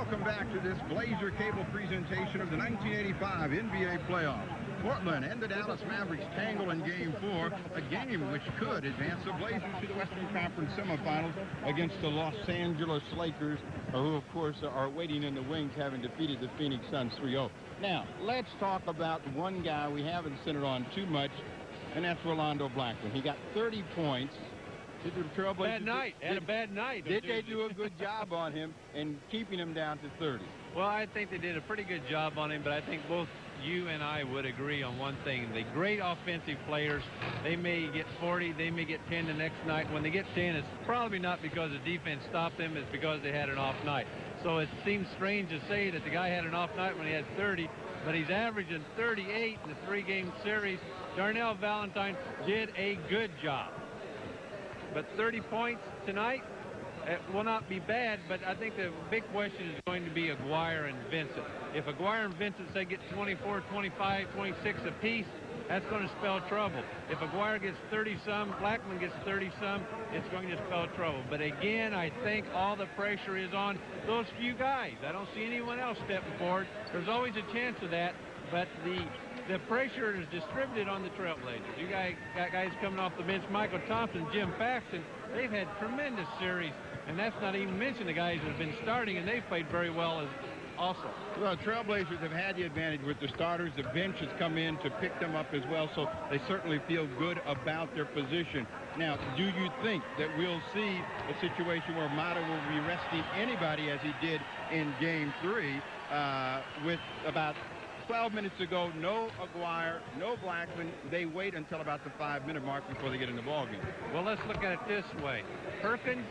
welcome back to this Blazer Cable presentation of the 1985 NBA playoffs. Portland and the Dallas Mavericks tangle in Game 4, a game which could advance the Blazers to the Western Conference semifinals against the Los Angeles Lakers, who, of course, are waiting in the wings, having defeated the Phoenix Suns 3-0. Now, let's talk about one guy we haven't centered on too much, and that's Rolando Blackman. He got 30 points. Did the Trailblazers... Had a bad night. Did they do a good job on him and keeping him down to 30? Well, I think they did a pretty good job on him, but I think both you and I would agree on one thing. The great offensive players, they may get 40, they may get 10 the next night. When they get 10, it's probably not because the defense stopped them, it's because they had an off night. So it seems strange to say that the guy had an off night when he had 30, but he's averaging 38 in the three-game series. Darnell Valentine did a good job. But 30 points tonight, it will not be bad, but I think the big question is going to be Aguirre and Vincent. If Aguirre and Vincent, say, get 24, 25, 26 apiece, that's going to spell trouble. If Aguirre gets 30-some, Blackman gets 30-some, it's going to spell trouble. But again, I think all the pressure is on those few guys. I don't see anyone else stepping forward. There's always a chance of that, but the pressure is distributed on the Trailblazers. You guys got guys coming off the bench, Michael Thompson, Jim Paxton. They've had tremendous series, and that's not even mention the guys that have been starting, and they've played very well as also. Well, Trailblazers have had the advantage with the starters. The bench has come in to pick them up as well, so they certainly feel good about their position. Now, do you think that we'll see a situation where Mata will be resting anybody as he did in Game 3 with about 12 minutes ago, no Aguirre, no Blackman. They wait until about the 5-minute mark before they get in the ballgame. Well, let's look at it this way. Perkins,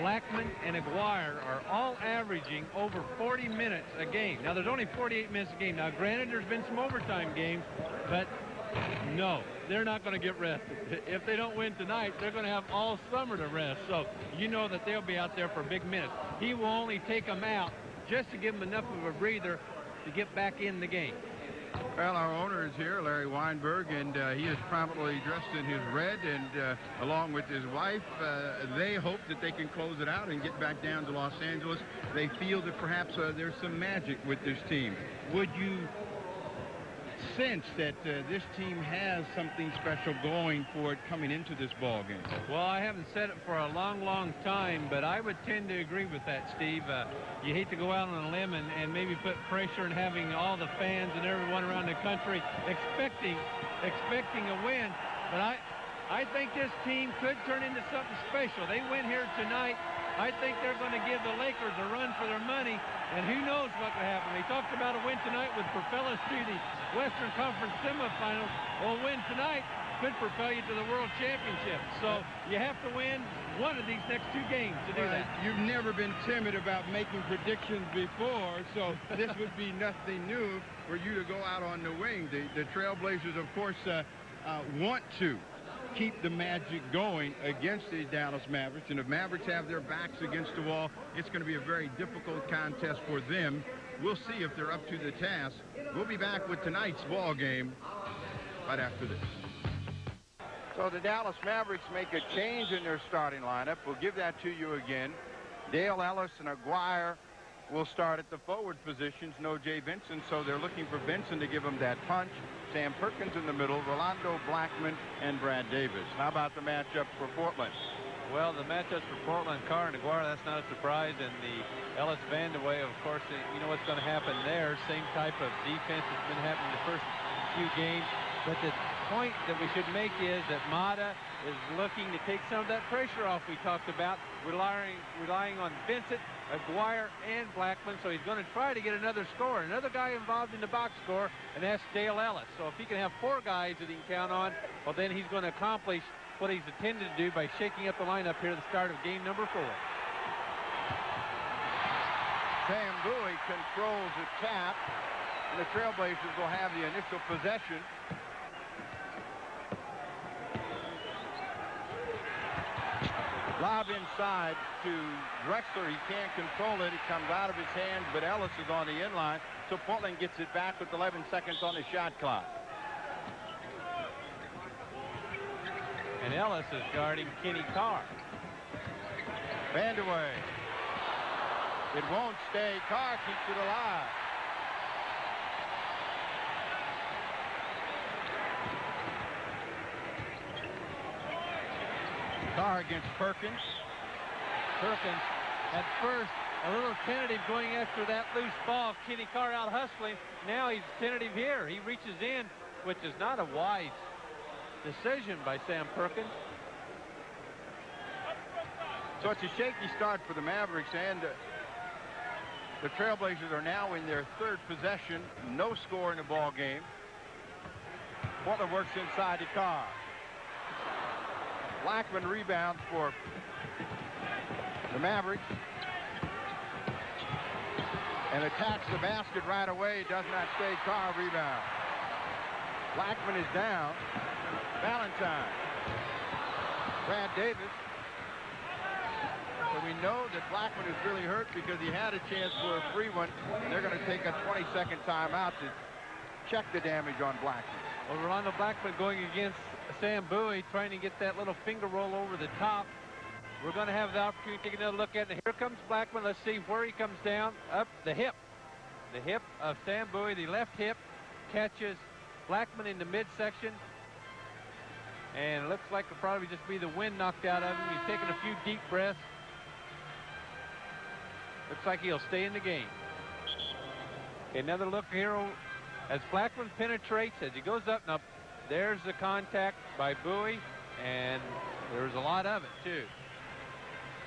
Blackman, and Aguirre are all averaging over 40 minutes a game. Now, there's only 48 minutes a game. Now, granted, there's been some overtime games, but no, they're not going to get rested. If they don't win tonight, they're going to have all summer to rest. So you know that they'll be out there for big minutes. He will only take them out just to give them enough of a breather to get back in the game. Well, our owner is here, Larry Weinberg, and he is prominently dressed in his red, and along with his wife, they hope that they can close it out and get back down to Los Angeles. They feel that perhaps there's some magic with this team. Would you sense that this team has something special going for it coming into this ball game? Well, I haven't said it for a long, long time, but I would tend to agree with that, Steve. You hate to go out on a limb and maybe put pressure and having all the fans and everyone around the country expecting a win, but I think this team could turn into something special. They win here tonight. I think they're going to give the Lakers a run for their money, and who knows what could happen. They talked about a win tonight would propel us to the Western Conference semifinals. Well, a win tonight could propel you to the World Championship. So you have to win one of these next two games to do that. You've never been timid about making predictions before, so this would be nothing new for you to go out on the wing. The Trailblazers, of course, want to keep the magic going against the Dallas Mavericks, and if Mavericks have their backs against the wall, it's going to be a very difficult contest for them. We'll see if they're up to the task. We'll be back with tonight's ball game right after this. So the Dallas Mavericks make a change in their starting lineup. We'll give that to you again. Dale Ellis and Aguirre will start at the forward positions. No Jay Vincent, so they're looking for Vincent to give them that punch. Sam Perkins in the middle, Rolando Blackman, and Brad Davis. How about the matchup for Portland? Well, the matchups for Portland, Carr and Aguirre, that's not a surprise. And the Ellis Vandeweghe, of course, you know what's going to happen there. Same type of defense that's been happening the first few games. But the point that we should make is that Mata is looking to take some of that pressure off we talked about, relying on Vincent, Aguirre, and Blackman. So he's going to try to get another score, another guy involved in the box score, and that's Dale Ellis. So if he can have 4 guys that he can count on, well, then he's going to accomplish what he's intended to do by shaking up the lineup here at the start of game number 4. Sam Bowie controls the tap, and the Trailblazers will have the initial possession. Lob inside to Drexler. He can't control it. It comes out of his hands, but Ellis is on the inline. So Portland gets it back with 11 seconds on the shot clock. And Ellis is guarding Kenny Carr. Vandeweghe. It won't stay. Carr keeps it alive. Carr against Perkins. Perkins at first a little tentative going after that loose ball. Kenny Carr out hustling. Now he's tentative here. He reaches in, which is not a wise decision by Sam Perkins. So it's a shaky start for the Mavericks, and the Trailblazers are now in their third possession. No score in the ball game. Portland works inside to Carr. Blackman rebounds for the Mavericks and attacks the basket right away. Does not stay. Carr rebound. Blackman is down. Valentine. Brad Davis. So we know that Blackman is really hurt because he had a chance for a free one. And they're going to take a 20-second timeout to check the damage on Blackman. Well, Rolando Blackman going against Sam Bowie, trying to get that little finger roll over the top. We're going to have the opportunity to take another look at it. Here comes Blackman. Let's see where he comes down. Up the hip. The hip of Sam Bowie, the left hip, catches Blackman in the midsection. And it looks like it'll probably just be the wind knocked out of him. He's taking a few deep breaths. Looks like he'll stay in the game. Okay, another look here as Blackman penetrates, as he goes up and up. There's the contact by Bowie, and there's a lot of it, too.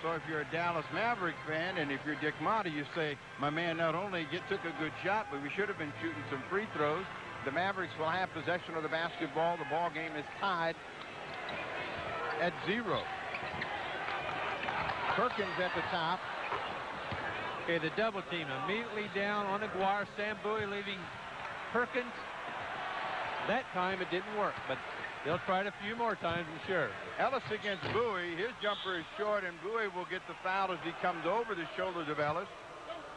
So if you're a Dallas Mavericks fan, and if you're Dick Motta, you say, my man not only took a good shot, but we should have been shooting some free throws. The Mavericks will have possession of the basketball. The ball game is tied at 0. Perkins at the top. Okay, the double team immediately down on Aguirre. Sam Bowie leaving Perkins. That time it didn't work, but they'll try it a few more times, I'm sure. Ellis against Bowie. His jumper is short, and Bowie will get the foul as he comes over the shoulders of Ellis.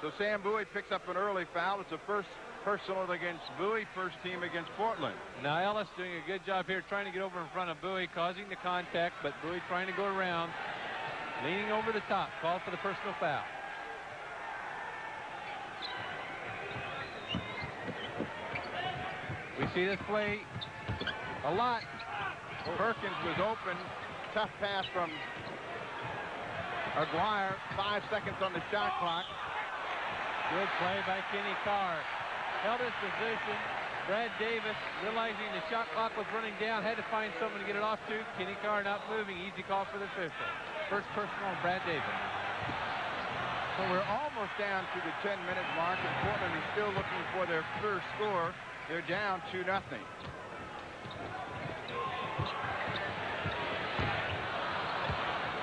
So Sam Bowie picks up an early foul. It's the first personal against Bowie, first team against Portland. Now Ellis doing a good job here trying to get over in front of Bowie, causing the contact, but Bowie trying to go around, leaning over the top, called for the personal foul. We see this play a lot. Perkins was open. Tough pass from Aguirre. 5 seconds on the shot clock. Good play by Kenny Carr. Held his position. Brad Davis, realizing the shot clock was running down, had to find someone to get it off to. Kenny Carr not moving. Easy call for the official. First personal on Brad Davis. So we're almost down to the 10-minute mark, and Portland is still looking for their first score. They're down 2-0.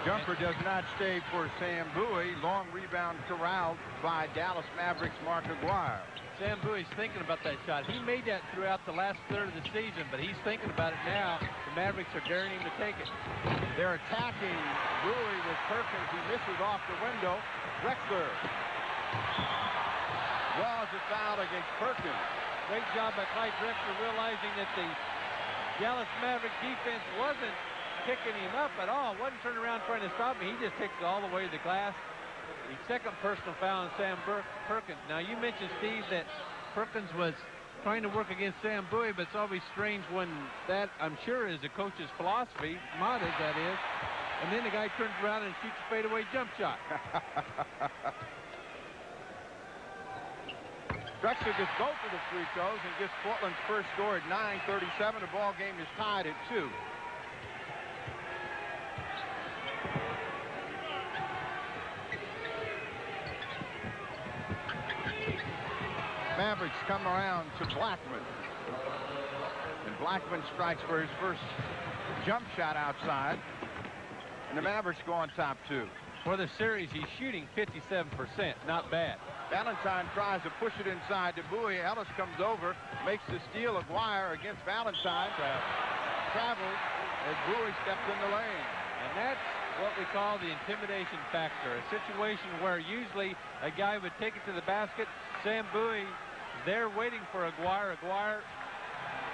Jumper does not stay for Sam Bowie. Long rebound corralled by Dallas Mavericks' Mark Aguirre. Sam Bowie's thinking about that shot. He made that throughout the last third of the season, but he's thinking about it now. The Mavericks are daring him to take it. They're attacking Bowie with Perkins. He misses off the window. Drexler draws a foul against Perkins. Great job by Clyde Drexler, realizing that the Dallas Maverick defense wasn't picking him up at all. Wasn't turning around trying to stop him. He just takes it all the way to the glass. The second personal foul on Sam Perkins. Now, you mentioned, Steve, that Perkins was trying to work against Sam Bowie, but it's always strange when that, I'm sure, is the coach's philosophy, Motta's, that is, and then the guy turns around and shoots a fadeaway jump shot. Drexler gets both of the free throws and gets Portland's first score at 9:37. The ball game is tied at 2. Mavericks come around to Blackman. And Blackman strikes for his first jump shot outside. And the Mavericks go on top 2. For the series, he's shooting 57%. Not bad. Valentine tries to push it inside to Bowie. Ellis comes over, makes the steal. Aguirre against Valentine. Travels as Bowie steps in the lane. And that's what we call the intimidation factor. A situation where usually a guy would take it to the basket. Sam Bowie there waiting for Aguirre. Aguirre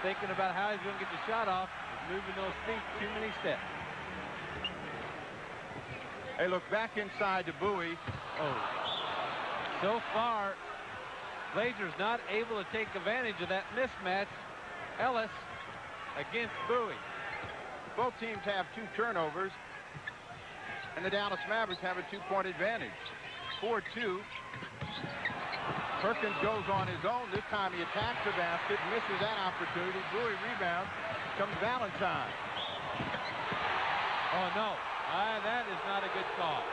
thinking about how he's going to get the shot off. He's moving those feet too many steps. They look back inside to Bowie. Oh. So far, Blazers not able to take advantage of that mismatch. Ellis against Bowie. Both teams have 2 turnovers, and the Dallas Mavericks have a 2-point advantage. 4-2. Perkins goes on his own. This time he attacks the basket, misses that opportunity. Bowie rebounds. Comes Valentine. Oh, no. That is not a good call.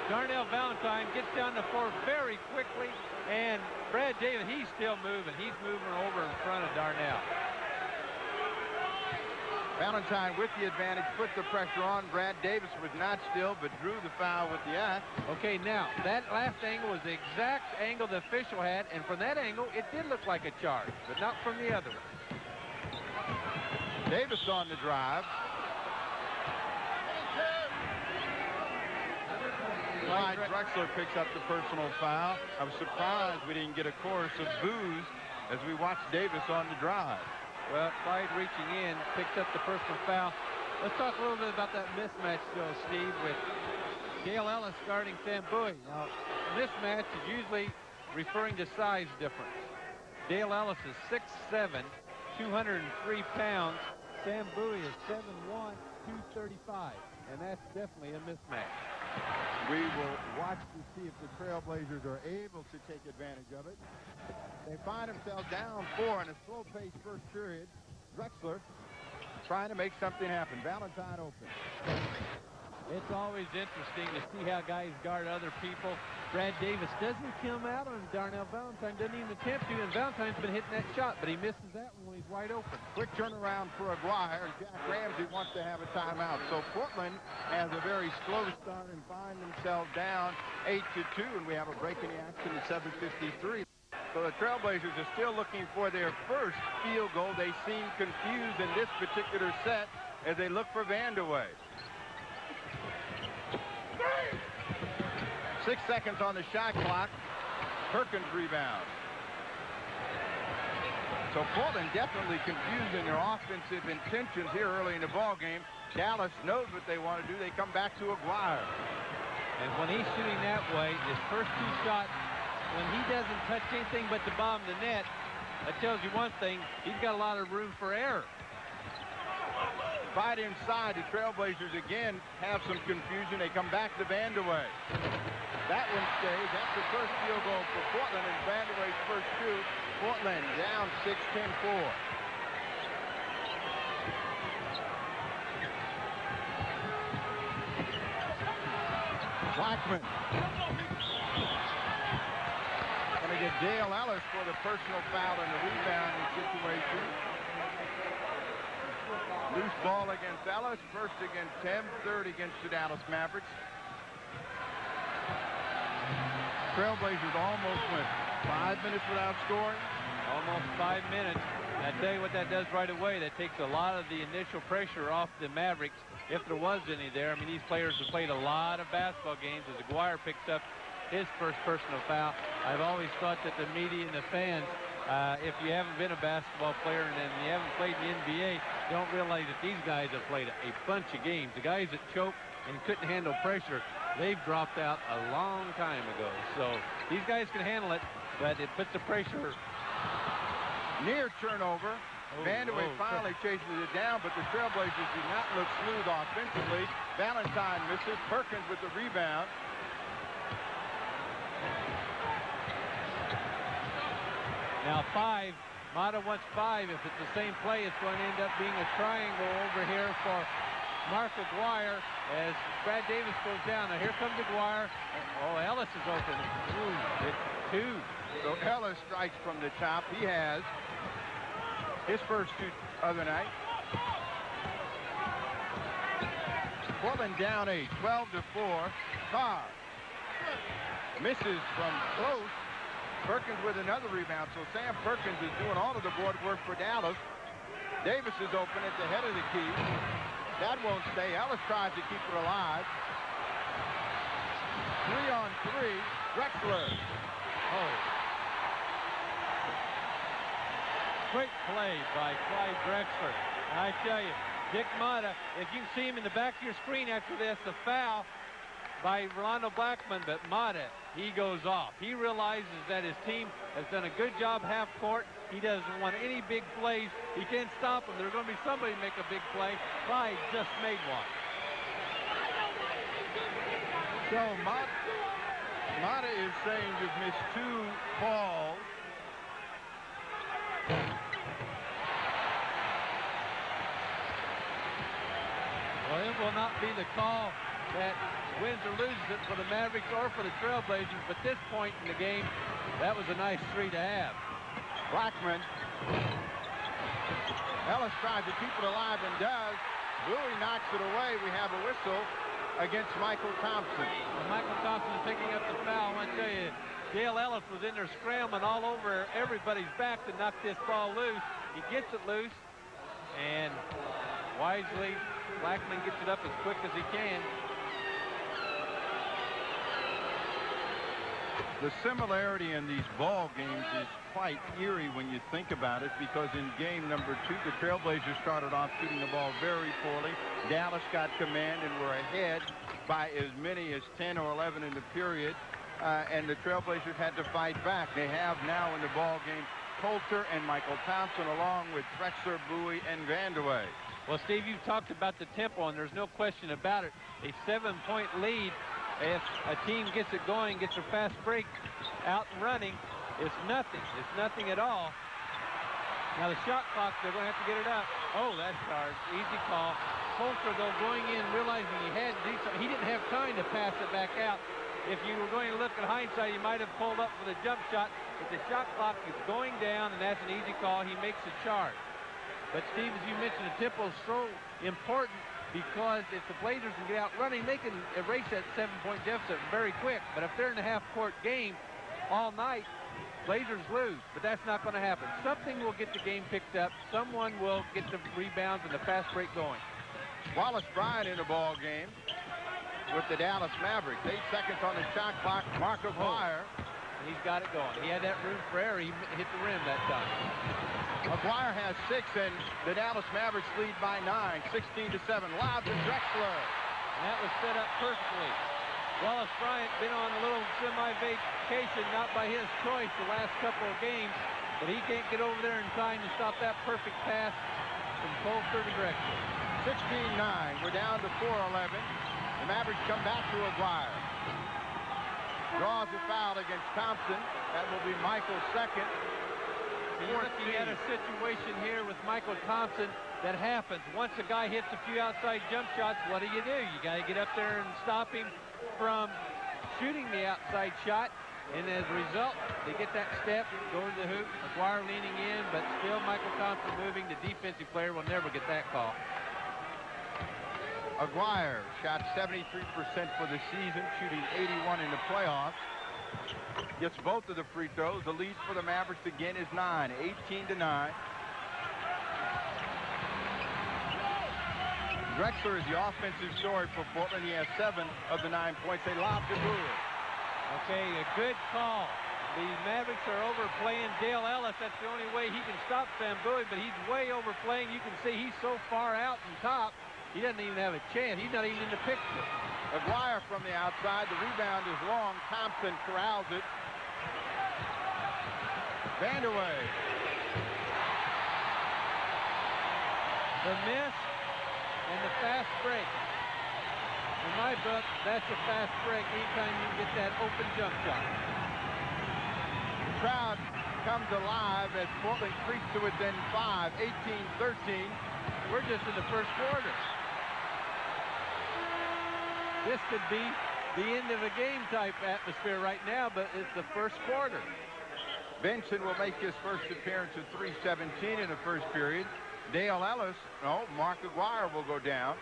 Darnell Valentine gets down the floor very quickly, and Brad Davis, he's still moving. He's moving over in front of Darnell. Valentine with the advantage, put the pressure on. Brad Davis was not still, but drew the foul with the act. Okay, now, that last angle was the exact angle the official had, and from that angle, it did look like a charge, but not from the other one. Davis on the drive. Clyde Drexler picks up the personal foul. I was surprised we didn't get a chorus of boos as we watched Davis on the drive. Well, Clyde reaching in, picks up the personal foul. Let's talk a little bit about that mismatch, though, Steve, with Dale Ellis guarding Sam Bowie. Now, mismatch is usually referring to size difference. Dale Ellis is 6'7", 203 pounds. Sam Bowie is 7'1", 235, and that's definitely a mismatch. We will watch to see if the Trailblazers are able to take advantage of it. They find themselves down 4 in a slow-paced first period. Drexler trying to make something happen. Valentine open. It's always interesting to see how guys guard other people. Brad Davis doesn't come out on Darnell Valentine, doesn't even attempt to, and Valentine's been hitting that shot, but he misses that one when he's wide open. Quick turnaround for Aguirre, and Jack Ramsey wants to have a timeout. So Portland has a very slow start and find themselves down 8-2, and we have a break in the action at 7:53. So the Trailblazers are still looking for their first field goal. They seem confused in this particular set as they look for Vandeweghe. 6 seconds on the shot clock. Perkins rebound. So Portland definitely confused in their offensive intentions here early in the ball game. Dallas knows what they want to do. They come back to Aguirre. And when he's shooting that way, his first 2 shots, when he doesn't touch anything but the bottom of the net, that tells you one thing, he's got a lot of room for error. Right inside, the Trailblazers again have some confusion. They come back to Vandeweghe. That one stays. That's the first field goal for Portland, and Vandeweghe's first 2. Portland down 6-10-4. Blackman. Going to get Dale Ellis for the personal foul in the rebounding situation. Loose ball against Ellis, first against him, third against the Dallas Mavericks. Trailblazers almost went 5 minutes without scoring. Almost 5 minutes. And I tell you what that does right away. That takes a lot of the initial pressure off the Mavericks, if there was any there. I mean, these players have played a lot of basketball games as Aguirre picks up his first personal foul. I've always thought that the media and the fans, if you haven't been a basketball player and you haven't played in the NBA, don't realize that these guys have played a bunch of games. The guys that choke and couldn't handle pressure, they've dropped out a long time ago. So these guys can handle it, but it puts the pressure. Near turnover. Vandeweghe finally chases it down, but the Trailblazers do not look smooth offensively. Valentine misses. Perkins with the rebound. Now 5. Mata wants 5. If it's the same play, it's going to end up being a triangle over here for Mark Aguirre as Brad Davis goes down. Now here comes Aguirre. Oh, Ellis is open. Ooh, it's 2. So Ellis strikes from the top. He has his first 2 of the night. Portland down 8, 12-4. Carr misses from close. Perkins with another rebound. So Sam Perkins is doing all of the board work for Dallas. Davis is open at the head of the key. That won't stay. Ellis tries to keep it alive. 3-on-3. Drexler. Oh. Quick play by Clyde Drexler. And I tell you, Dick Mata, if you see him in the back of your screen after this, the foul, by Rolando Blackman, but Mata, he goes off. He realizes that his team has done a good job half court. He doesn't want any big plays. He can't stop them. There's going to be somebody make a big play. Clyde just made one. So Mata is saying you've missed 2 balls. Well, it will not be the call that wins or loses it for the Mavericks or for the Trailblazers, but this point in the game, that was a nice 3 to have. Blackman. Ellis tries to keep it alive and does. Bowie knocks it away. We have a whistle against Michael Thompson. Well, Michael Thompson is picking up the foul. I want to tell you, Dale Ellis was in there scrambling all over everybody's back to knock this ball loose. He gets it loose, and wisely, Blackman gets it up as quick as he can. The similarity in these ball games is quite eerie when you think about it, because in game number 2, the Trailblazers started off shooting the ball very poorly. Dallas got command and were ahead by as many as 10 or 11 in the period, and the Trailblazers had to fight back. They have now in the ball game Coulter and Michael Thompson, along with Drexler, Bowie, and Vandeweghe. Well, Steve, you've talked about the tempo, and there's no question about it. A 7-point lead, if a team gets it going, gets their fast break out and running, it's nothing. It's nothing at all. Now the shot clock, they're going to have to get it up. Oh, that's charged. Easy call. Coulter, though, going in, realizing he had to do something. He didn't have time to pass it back out. If you were going to look at hindsight, he might have pulled up for the jump shot, but the shot clock is going down, and that's an easy call. He makes a charge. But, Steve, as you mentioned, the tempo is so important, because if the Blazers can get out running, they can erase that 7-point deficit very quick. But if they're in a half-court game all night, Blazers lose. But that's not going to happen. Something will get the game picked up. Someone will get the rebounds and the fast break going. Wallace Bryant in the ball game with the Dallas Mavericks. 8 seconds on the shot clock. Mark Aguirre. He's got it going. He had that room for error. He hit the rim that time. Aguirre has 6, and the Dallas Mavericks lead by 9, 16-7. Lob to Drexler. And that was set up perfectly. Wallace Bryant been on a little semi-vacation, not by his choice the last couple of games, but he can't get over there in time to stop that perfect pass from Coulter to Drexler. 16-9. We're down to 4-11. The Mavericks come back to Aguirre. Draws a foul against Thompson. That will be Michael's second. You're looking at a situation here with Michael Thompson that happens. Once a guy hits a few outside jump shots, what do? You got to get up there and stop him from shooting the outside shot. And as a result, they get that step, go to the hoop. Aguirre leaning in, but still Michael Thompson moving. The defensive player will never get that call. Aguirre shot 73% for the season, shooting 81 in the playoffs. Gets both of the free throws. The lead for the Mavericks again is 9, 18-9. Drexler is the offensive story for Portland. He has 7 of the 9 points. They lob to Bowie. Okay, a good call. The Mavericks are overplaying Dale Ellis. That's the only way he can stop Sam Bowie, but he's way overplaying. You can see he's so far out and top, he doesn't even have a chance. He's not even in the picture. Aguirre from the outside. The rebound is long. Thompson corrals it. Vandeweghe. The miss and the fast break. In my book, that's a fast break anytime you get that open jump shot. The crowd comes alive as Portland creeps to within 5, 18-13. We're just in the first quarter. This could be the end of a game type atmosphere right now, but it's the first quarter. Benson will make his first appearance at 3:17 in the first period. Dale Ellis, no, Mark Aguirre will go down.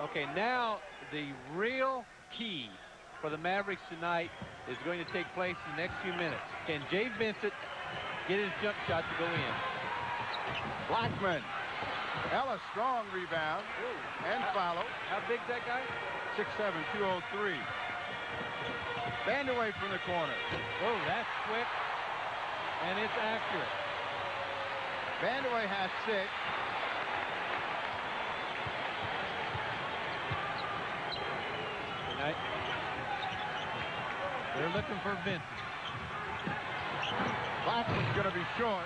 Okay, now the real key for the Mavericks tonight is going to take place in the next few minutes. Can Jay Vincent get his jump shot to go in? Blackman. Ellis, strong rebound and follow. How big's that guy? 6'7", 203. Vandeweghe from the corner. Oh, that's quick, and it's accurate. Vandeweghe has 6. Good night. They're looking for Vincent. Blackman's going to be short.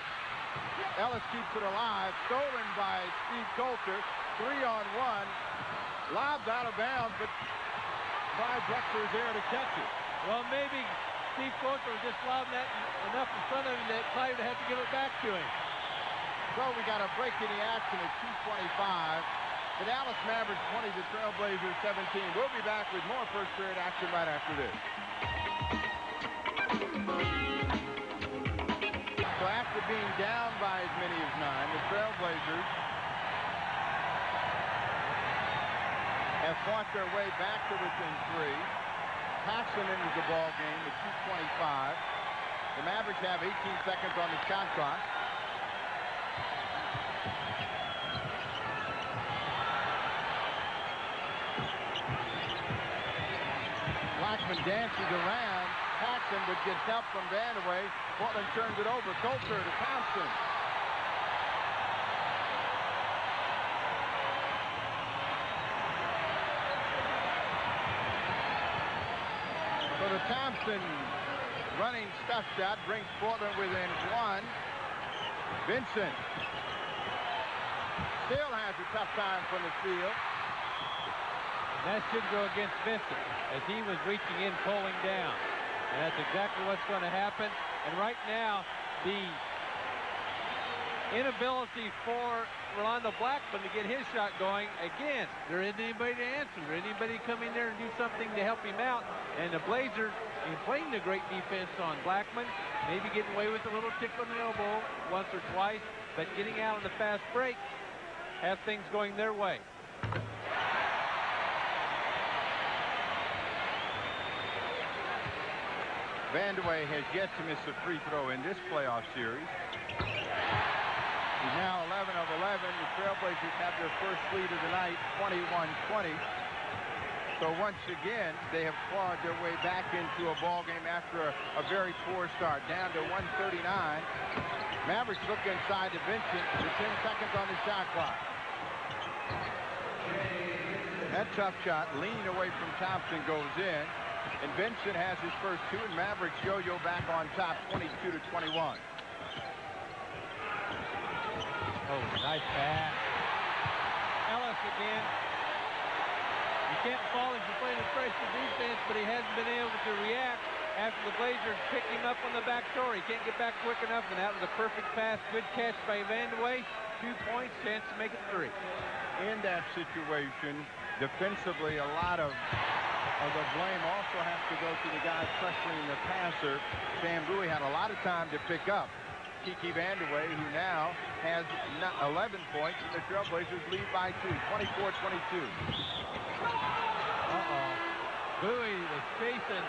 Ellis keeps it alive. Stolen by Steve Coulter. 3-on-1. Lobbed out of bounds, but Clyde Drexler is there to catch it. Well, maybe Steve Coulter was just lobbing that enough in front of him that Clyde would have to give it back to him. So we got a break in the action at 2:25. The Dallas Mavericks 20, the Trailblazers 17. We'll be back with more first period action right after this. So after being down by as many as 9, the Trailblazers have fought their way back to within 3. Paxson enters the ball game at 2:25. The Mavericks have 18 seconds on the shot clock. Blackman dances around Paxson, but gets help from Vandeweghe. Portland turns it over. Coulter to Thompson. So the Thompson running stuff shot brings Portland within 1. Vincent still has a tough time from the field. That should go against Vincent as he was reaching in, pulling down. And that's exactly what's going to happen. And right now, the inability for Rolando Blackman to get his shot going, again, there isn't anybody to answer. There isn't anybody to come in there and do something to help him out. And the Blazers, in playing the great defense on Blackman, maybe getting away with a little tick on the elbow once or twice, but getting out on the fast break, have things going their way. Vandeweghe has yet to miss a free throw in this playoff series. He's now 11 of 11. The Trailblazers have their first lead of the night, 21-20. So once again, they have clawed their way back into a ball game after a very poor start, down to 139. Mavericks look inside to Vincent with 10 seconds on the shot clock. That tough shot, leaning away from Thompson, goes in. And Vincent has his first 2, and Mavericks yo-yo back on top, 22-21. Oh, nice pass. Ellis again. You can't fault him for playing a pressure defense, but he hasn't been able to react after the Blazers picked him up on the back door. He can't get back quick enough, and that was a perfect pass. Good catch by Vandeweghe. 2 points, chance to make it 3. In that situation, defensively, a lot of the blame also has to go to the guys pressuring the passer. Sam Bowie had a lot of time to pick up Kiki Vandeweghe, who now has 11 points, and the Trailblazers lead by 2, 24-22. Bowie was chasing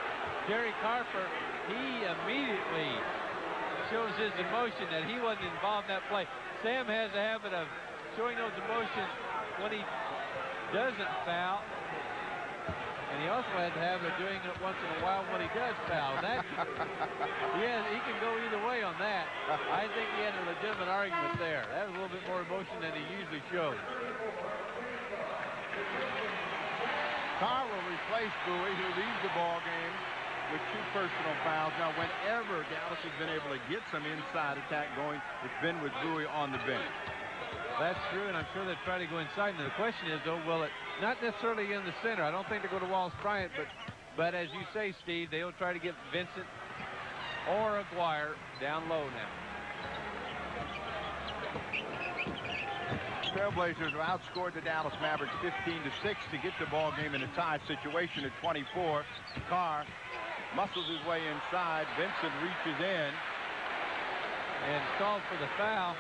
Jerry Carper. He immediately shows his emotion that he wasn't involved in that play. Sam has a habit of showing those emotions when he doesn't foul. And he also has a habit of doing it once in a while when he does foul. That, yeah, he can go either way on that. I think he had a legitimate argument there. That was a little bit more emotion than he usually shows. Carr will replace Bowie, who leaves the ball game with 2 personal fouls. Now, whenever Dallas has been able to get some inside attack going, it's been with Bowie on the bench. That's true, and I'm sure they'll try to go inside. And the question is, though, will it not necessarily in the center? I don't think they go to Wallace Bryant, but as you say, Steve, they'll try to get Vincent or Aguirre down low now. Trailblazers have outscored the Dallas Mavericks 15-6 to get the ball game in a tie situation at 24. Carr muscles his way inside. Vincent reaches in and called for the foul.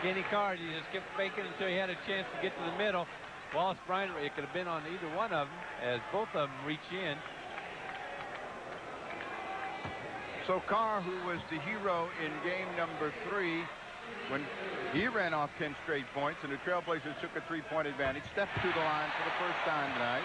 Kenny Carr, he just kept faking until he had a chance to get to the middle. Wallace Bryant, it could have been on either one of them as both of them reach in. So Carr, who was the hero in game number 3 when he ran off 10 straight points and the Trailblazers took a 3-point advantage, stepped to the line for the first time tonight.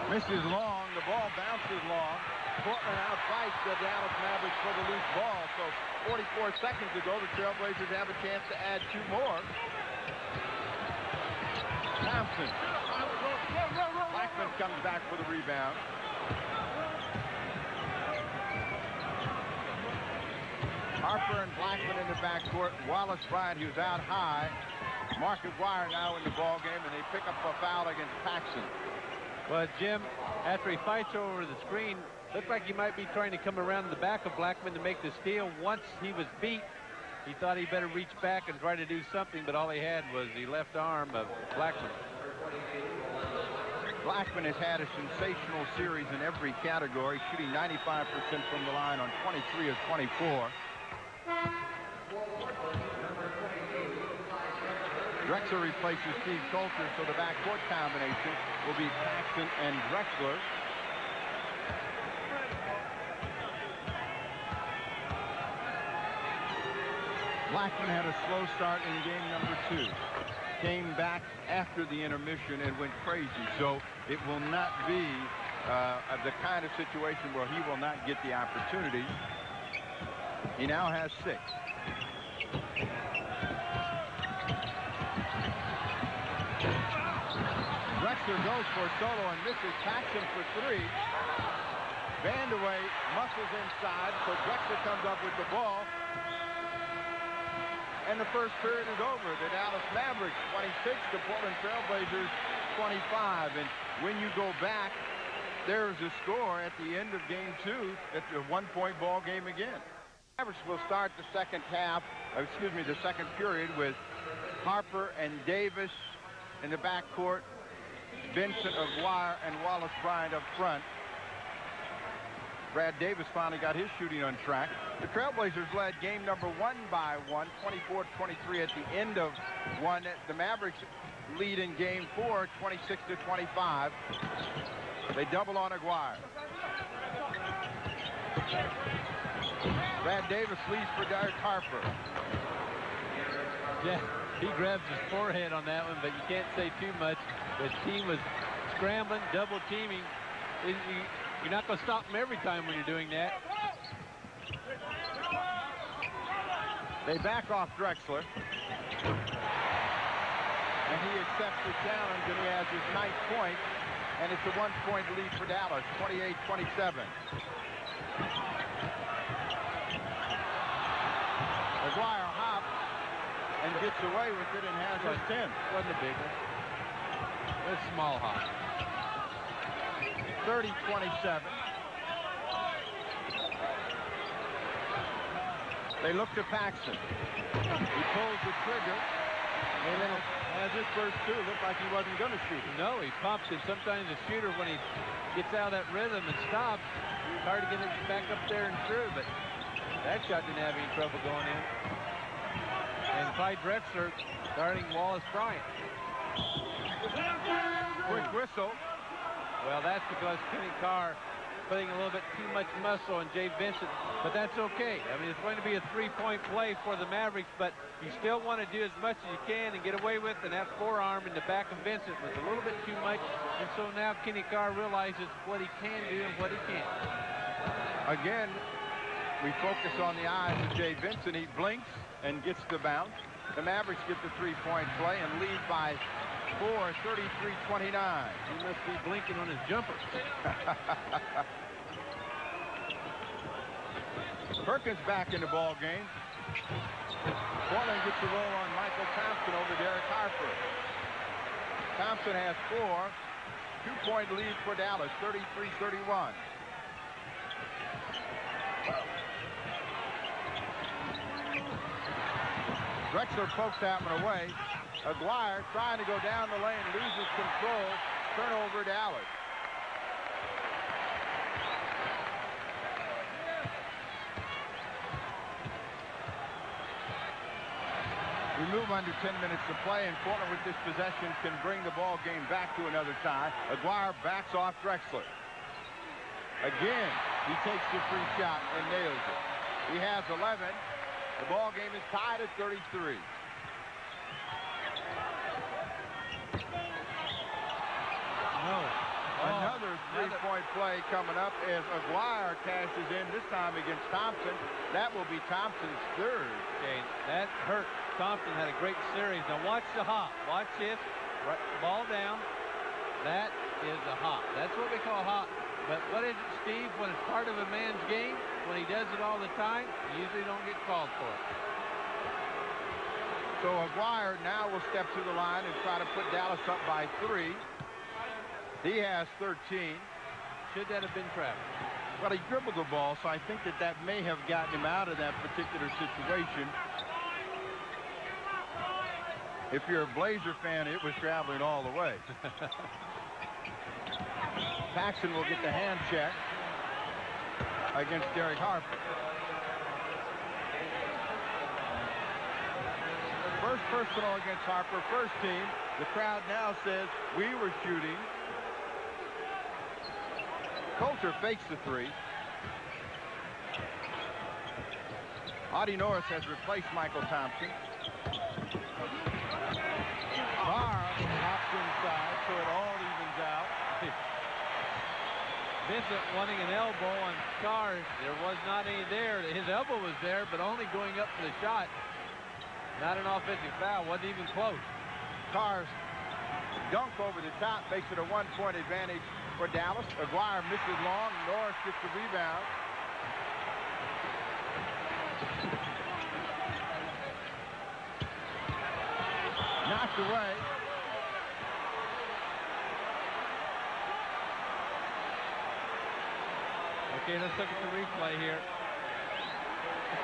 Misses long. The ball bounces long. Portland outfights the Dallas Mavericks for the loose ball. So 44 seconds ago, the Trailblazers have a chance to add 2 more. Thompson. Blackman comes back for the rebound. Harper and Blackman in the backcourt. Wallace Bryant, who's out high. Mark Aguirre now in the ball game, and they pick up a foul against Paxson. Well, Jim, after he fights over the screen, looked like he might be trying to come around the back of Blackman to make the steal. Once he was beat, he thought he better reach back and try to do something, but all he had was the left arm of Blackman. Blackman has had a sensational series in every category, shooting 95% from the line on 23 of 24. Drexler replaces Steve Coulter, so the backcourt combination will be Paxson and Drexler. Blackman had a slow start in game number 2. Came back after the intermission and went crazy. So it will not be the kind of situation where he will not get the opportunity. He now has 6. Drexler goes for a solo and misses. Paxson for 3. Vandeweghe muscles inside, so Drexler comes up with the ball. And the first period is over. The Dallas Mavericks 26, the Portland Trailblazers 25. And when you go back, there's a score at the end of game 2. It's a 1-point ball game again. Mavericks will start the second period with Harper and Davis in the backcourt, Vincent, Aguirre, and Wallace Bryant up front. Brad Davis finally got his shooting on track. The Trailblazers led game number 1 by 1, 24-23 at the end of 1. The Mavericks lead in game 4, 26-25. They double on Aguirre. Brad Davis leads for Derek Harper. Yeah, he grabs his forehead on that one, but you can't say too much. The team was scrambling, double teaming. You're not going to stop them every time when you're doing that. They back off Drexler. And he accepts the challenge, and he has his 9th point. And it's a 1-point lead for Dallas, 28-27. Aguirre hops and gets away with it and has his 10. Wasn't a big one. A small hop. 30-27. They look to Paxson. He pulls the trigger. And then as his first 2 looked like he wasn't going to shoot it. No, he pumps it. Sometimes the shooter, when he gets out of that rhythm and stops, it's hard to get it back up there and through, but that shot didn't have any trouble going in. And Clyde Drexler guarding Wallace Bryant. Quick whistle. Well, that's because Kenny Carr putting a little bit too much muscle on Jay Vincent, but that's okay. I mean, it's going to be a 3-point play for the Mavericks, but you still want to do as much as you can and get away with, and that forearm in the back of Vincent was a little bit too much, and so now Kenny Carr realizes what he can do and what he can't. Again, we focus on the eyes of Jay Vincent. He blinks and gets the bounce. The Mavericks get the 3-point play and lead by 4, 33-29. He must be blinking on his jumper. Perkins back in the ball game. Portland gets the roll on Michael Thompson over Derek Harper. Thompson has 4. 2-point lead for Dallas, 33-31. Drexler pokes that one away. Aguirre trying to go down the lane, loses control. Turnover Dallas. We move under 10 minutes to play, and Portland with this possession can bring the ball game back to another tie. Aguirre backs off Drexler. Again, he takes the free shot and nails it. He has 11. The ball game is tied at 33. No. Another 3-point point play coming up as Aguirre cashes in, this time against Thompson. That will be Thompson's third. Okay, that hurt. Thompson had a great series. Now watch the hop. Watch this. Right, ball down. That is a hop. That's what we call hop. But what is it, Steve? When it's part of a man's game, when he does it all the time, you usually don't get called for it. So Aguirre now will step to the line and try to put Dallas up by 3. He has 13. Should that have been trapped? Well, he dribbled the ball, so I think that may have gotten him out of that particular situation. If you're a Blazer fan, it was traveling all the way. Paxson will get the hand check against Derek Harper. First personal against Harper, first team. The crowd now says, we were shooting. Coulter fakes the 3. Audie Norris has replaced Michael Thompson. Carr hops inside, so it all evens out. Vincent wanting an elbow on Carr. There was not any there. His elbow was there, but only going up for the shot. Not an offensive foul. Wasn't even close. Carr's dunk over the top makes it a 1-point advantage for Dallas. Aguirre misses long. Norris gets the rebound. Knocked away. Okay, let's look at the replay here.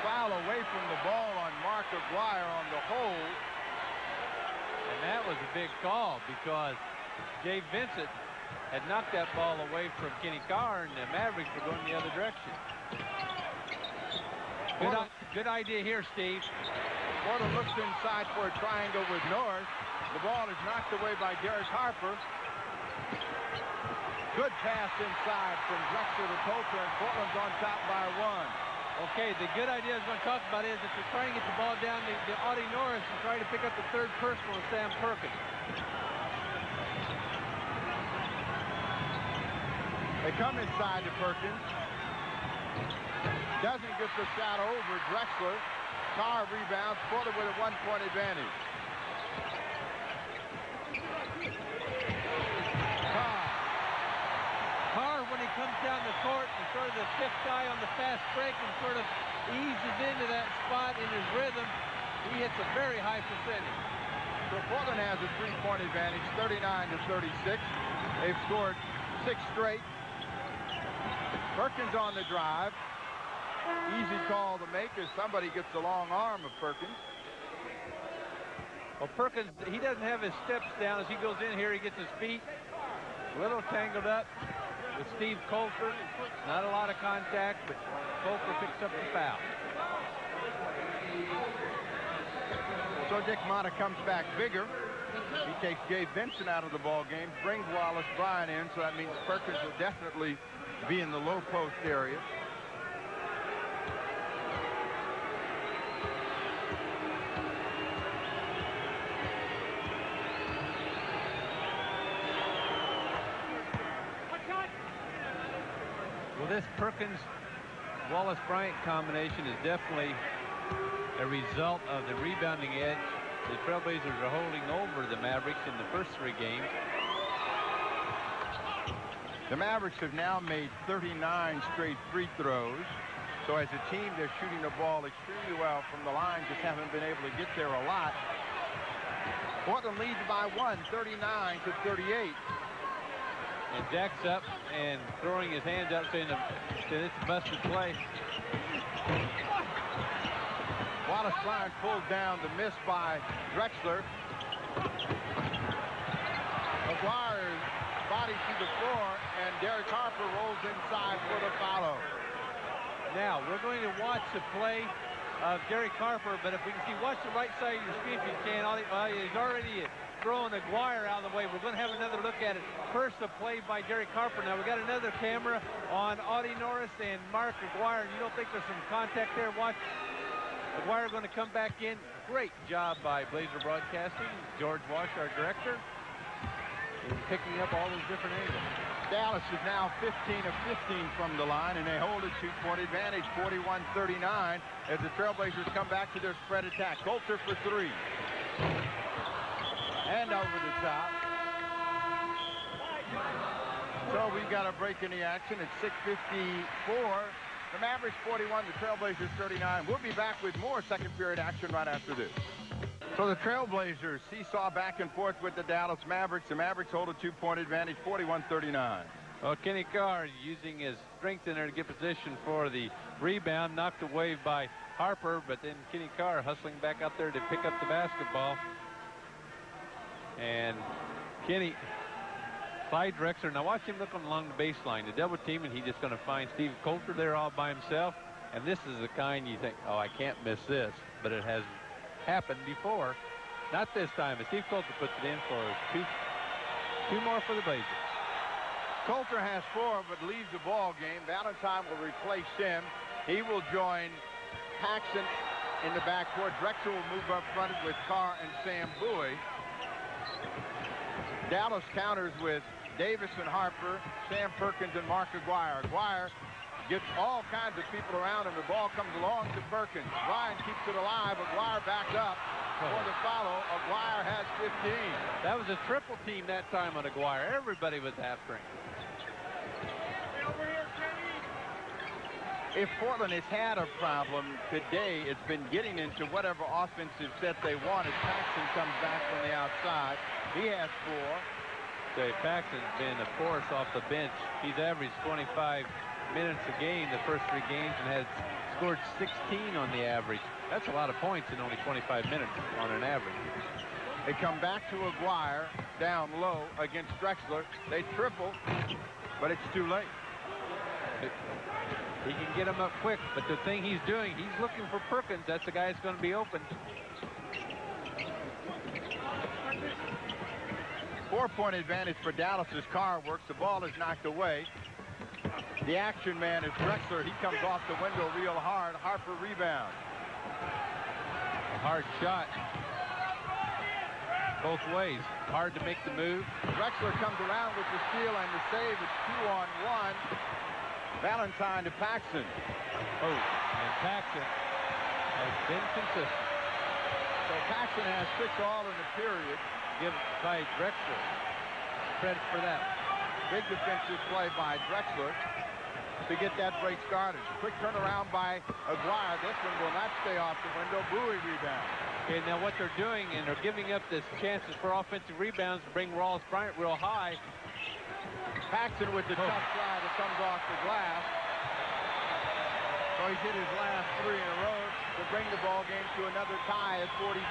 Foul away from the ball on Mark Aguirre on the hold. And that was a big call because Jay Vincent had knocked that ball away from Kenny Carr, and the Mavericks were going the other direction. Good idea here, Steve. Porter looks inside for a triangle with Norris. The ball is knocked away by Derek Harper. Good pass inside from Drexler to Coulter, and Portland's on top by 1. Okay, the good idea I was going to talk about is that they're trying to get the ball down to Audie Norris and trying to pick up the third personal with Sam Perkins. They come inside to Perkins. Doesn't get the shot over Drexler. Carr rebounds. Portland with a 1-point advantage. Carr, when he comes down the court, is sort of the fifth guy on the fast break and sort of eases into that spot in his rhythm. He hits a very high percentage. So Portland has a 3-point advantage, 39-36. They've scored 6 straight. Perkins on the drive. Easy call to make as somebody gets the long arm of Perkins. Well, Perkins, he doesn't have his steps down. As he goes in here, he gets his feet a little tangled up with Steve Coulter. Not a lot of contact, but Coulter picks up the foul. So Dick Motta comes back bigger. He takes Jay Vincent out of the ball game, brings Wallace Bryan in, so that means Perkins will definitely be in the low post area. Well, this Perkins-Wallace-Bryant combination is definitely a result of the rebounding edge the Trailblazers are holding over the Mavericks in the first 3 games. The Mavericks have now made 39 straight free throws. So as a team, they're shooting the ball extremely well from the line, just haven't been able to get there a lot. Portland leads by 1, 39-38. And Jack's up and throwing his hands up saying that it's a busted play. Wallace Bryant pulled down the miss by Drexler. Aguirre body to the floor, and Derek Harper rolls inside for the follow. Now, we're going to watch the play of Derek Harper, but if we can see, watch the right side of your screen if you can. He's already throwing Aguirre out of the way. We're going to have another look at it. First, the play by Derek Harper. Now, we got another camera on Audie Norris and Mark Aguirre. You don't think there's some contact there? Watch. Aguirre going to come back in. Great job by Blazer Broadcasting. George Wash, our director. in picking up all those different angles. Dallas is now 15 of 15 from the line, and they hold a 2-point advantage, 41-39, as the Trailblazers come back to their spread attack. Coulter for three. And over the top. So we've got a break in the action at 6:54. The Mavericks 41, the Trailblazers 39. We'll be back with more second period action right after this. So the Trailblazers seesaw back and forth with the Dallas Mavericks. The Mavericks hold a 2-point advantage, 41-39. Well, Kenny Carr using his strength in there to get position for the rebound, knocked away by Harper, but then Kenny Carr hustling back out there to pick up the basketball. And Clyde Drexler, now watch him looking along the baseline, the double team, and he's just going to find Steve Coulter there all by himself. And this is the kind you think, oh, I can't miss this, but it has happened before. Not this time, but Steve Coulter puts it in for two more for the Blazers. Coulter has 4, but leaves the ball game. Valentine will replace him. He will join Paxson in the backcourt. Drexler will move up front with Carr and Sam Bowie. Dallas counters with Davis and Harper, Sam Perkins and Mark Aguirre. Aguirre gets all kinds of people around him. The ball comes along to Perkins. Ryan keeps it alive. Aguirre back up for the follow. Aguirre has 15. That was a triple team that time on Aguirre. Everybody was after him. If Portland has had a problem today, it's been getting into whatever offensive set they want as Paxson comes back from the outside. He has 4. So Paxson's been a force off the bench. He's averaged 25 minutes a game the first 3 games and has scored 16 on the average. That's a lot of points in only 25 minutes on an average. They come back to Aguirre down low against Drexler. They triple, but it's too late. He can get him up quick, but the thing he's doing, he's looking for Perkins. That's the guy that's going to be open. 4-point advantage for Dallas as Carr works. The ball is knocked away. The action man is Drexler. He comes off the window real hard. Harper rebound. A hard shot. Both ways. Hard to make the move. Drexler comes around with the steal and the save. It's 2-on-1. Valentine to Paxson. Oh, and Paxson has been consistent. So Paxson has 6 all in the period. Give by Drexler credit for that. Big defensive play by Drexler to get that break started. Quick turnaround by Aguirre. This one will not stay off the window. Bowie rebound. Okay, now what they're doing, and they're giving up this chances for offensive rebounds to bring Ross Bryant real high. Paxson with the tough try that comes off the glass. So he's hit his last 3 in a row to bring the ball game to another tie at 45.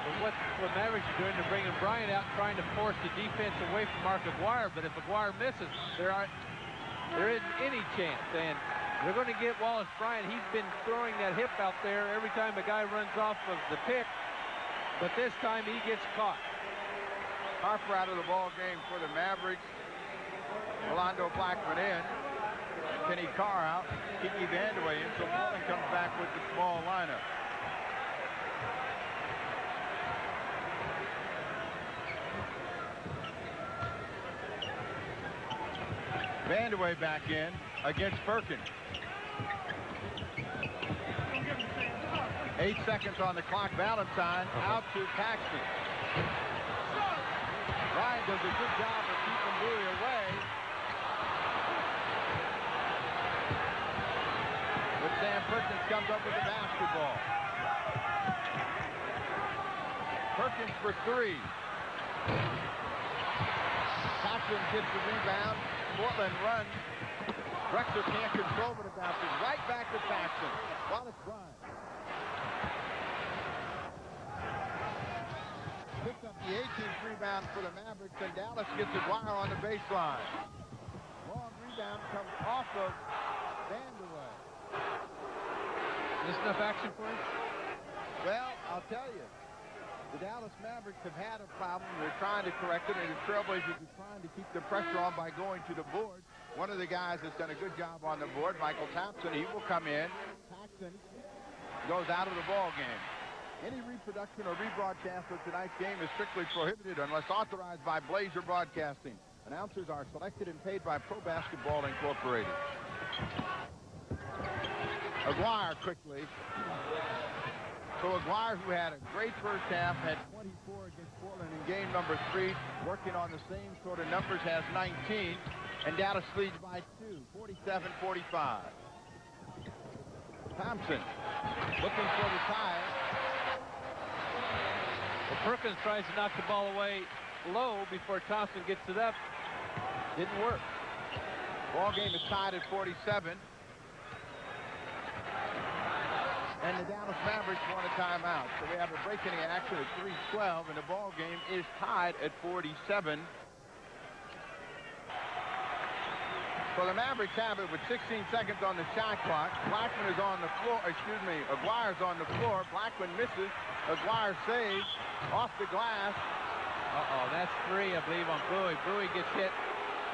But what Mavericks are doing, they're bringing Bryant out, trying to force the defense away from Mark Aguirre. But if Aguirre misses, there isn't any chance. And they're going to get Wallace Bryant. He's been throwing that hip out there every time a guy runs off of the pick. But this time he gets caught. Harper out of the ball game for the Mavericks. Orlando Blackman in. Kenny Carr out. Kiki Vandeweghe in. So Portland comes back with the small lineup. Vandeweghe back in against Perkins. 8 seconds on the clock. Valentine out to Paxson. Ryan does a good job of keeping Bowie away. But Sam Perkins comes up with the basketball. Perkins for 3. Paxson gets the rebound. Portland runs. Drexler can't control it about this. Right back to Paxson. Wallace Bryant picks up the 18th rebound for the Mavericks, and Dallas gets Aguirre on the baseline. Long rebound comes off of Vandeweghe. Is this enough action for you? Well, I'll tell you. The Dallas Mavericks have had a problem. They're trying to correct it, and the Trailblazers are trying to keep the pressure on by going to the board. One of the guys has done a good job on the board, Michael Thompson. He will come in. Paxson goes out of the ball game. Any reproduction or rebroadcast of tonight's game is strictly prohibited unless authorized by Blazer Broadcasting. Announcers are selected and paid by Pro Basketball Incorporated. Aguirre quickly. So Aguirre, who had a great first half, had 24 against Portland in game number 3, working on the same sort of numbers, has 19, and Dallas leads by 2, 47-45. Thompson looking for the tie. Well, Perkins tries to knock the ball away low before Thompson gets it up. Didn't work. Ball game is tied at 47. And the Dallas Mavericks want a timeout. So we have a break in the action at 3:12, and the ball game is tied at 47. So the Mavericks have it with 16 seconds on the shot clock. Blackman is on the floor. Excuse me, Aguirre's on the floor. Blackman misses. Aguirre saves off the glass. That's 3, I believe, on Bowie. Bowie gets hit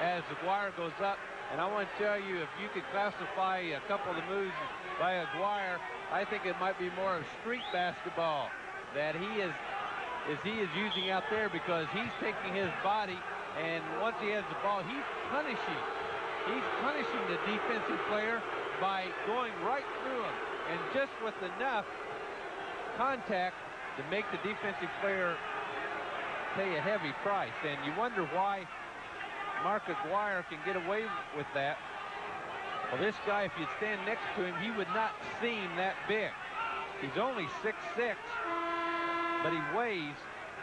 as Aguirre goes up. And I want to tell you, if you could classify a couple of the moves by Aguirre, I think it might be more of street basketball that he is using out there, because he's taking his body, and once he has the ball, he's punishing the defensive player by going right through him, and just with enough contact to make the defensive player pay a heavy price. And you wonder why Mark Aguirre can get away with that. Well, this guy, if you'd stand next to him, he would not seem that big. He's only 6'6", but he weighs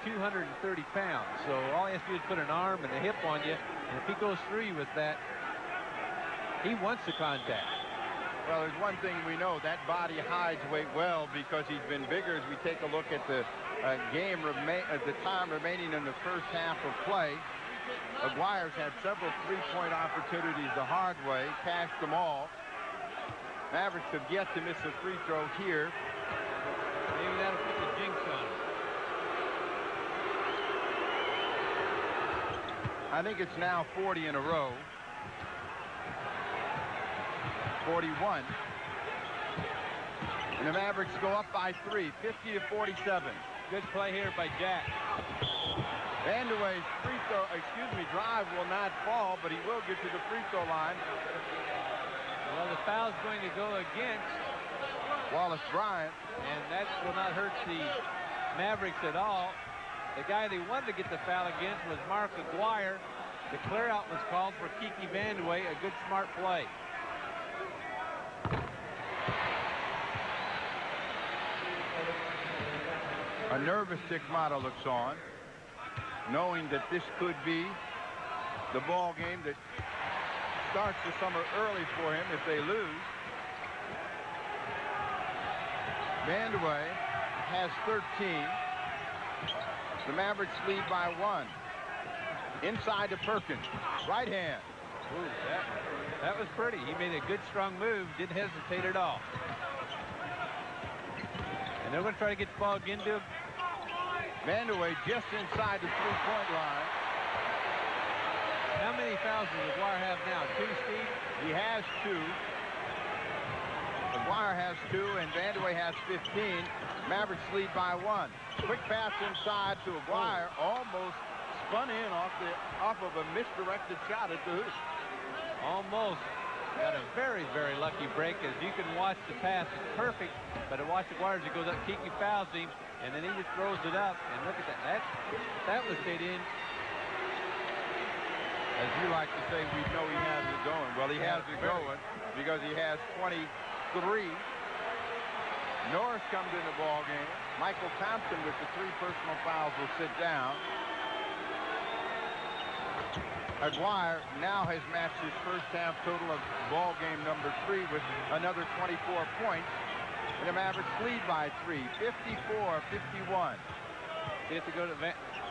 230 pounds. So all he has to do is put an arm and a hip on you, and if he goes through you with that, he wants the contact. Well, there's one thing we know, that body hides weight well because he's been bigger. As we take a look at the the time remaining in the first half of play, Aguirre's had several three-point opportunities the hard way, cashed them all. Mavericks have yet to miss a free throw here. Maybe that'll put the jinx on him. I think it's now 40 in a row. 41. And the Mavericks go up by 3, 50-47. Good play here by Jack. Vandeweghe's drive will not fall, but he will get to the free throw line. Well, the foul's going to go against Wallace Bryant. And that will not hurt the Mavericks at all. The guy they wanted to get the foul against was Mark Aguirre. The clear out was called for Kiki Vandeweghe. A good, smart play. A nervous Dick Motta looks on, knowing that this could be the ball game that starts the summer early for him if they lose. Vandeweghe has 13. The Mavericks lead by 1. Inside to Perkins. Right hand. Ooh, that was pretty. He made a good, strong move. Didn't hesitate at all. And they're going to try to get the ball again to Vandeweghe just inside the three-point line. How many fouls does Aguirre have now? 2, Steve? He has 2. Aguirre has 2, and Vandeweghe has 15. Mavericks lead by 1. Quick pass inside to Aguirre. Almost spun in off of a misdirected shot at the hoop. Almost. Got a very, very lucky break. As you can watch, the pass is perfect, but to watch Aguirre as he goes up, Kiki fouls him, and then he just throws it up. And look at that. That was stayed in. As you like to say, we know he has it going. Well, he has it going because he has 23. Norris comes in the ball game. Michael Thompson with the 3 personal fouls will sit down. Aguirre now has matched his first half total of ball game number 3 with another 24 points. And the Mavericks lead by 3, 54-51. They have to go to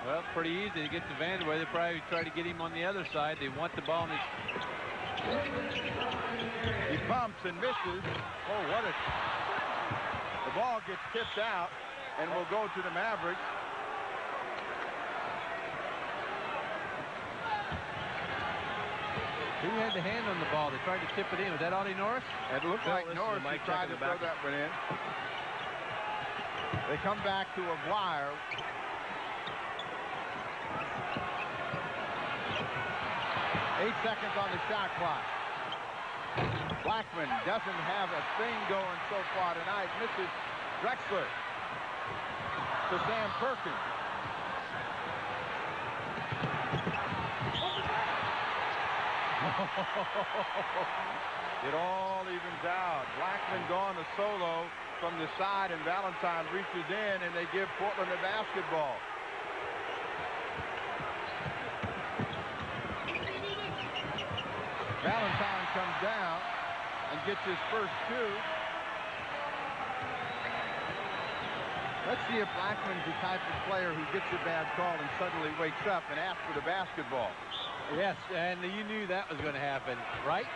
well, pretty easy to get to Vandeweghe. They probably try to get him on the other side. They want the ball in his... He pumps and misses. Oh, what a... The ball gets tipped out and will go to the Mavericks. Who had the hand on the ball? They tried to tip it in. Was that Audie Norris? It looked like Norris tried to throw that one in. They come back to Aguirre. Eight seconds on the shot clock. Blackman doesn't have a thing going so far tonight. Misses Drexler to Sam Perkins. It all evens out. Blackman gone to solo from the side, and Valentine reaches in, and they give Portland the basketball. Valentine comes down and gets his first two. Let's see if Blackman's the type of player who gets a bad call and suddenly wakes up and asks for the basketball. Yes, and you knew that was going to happen, right?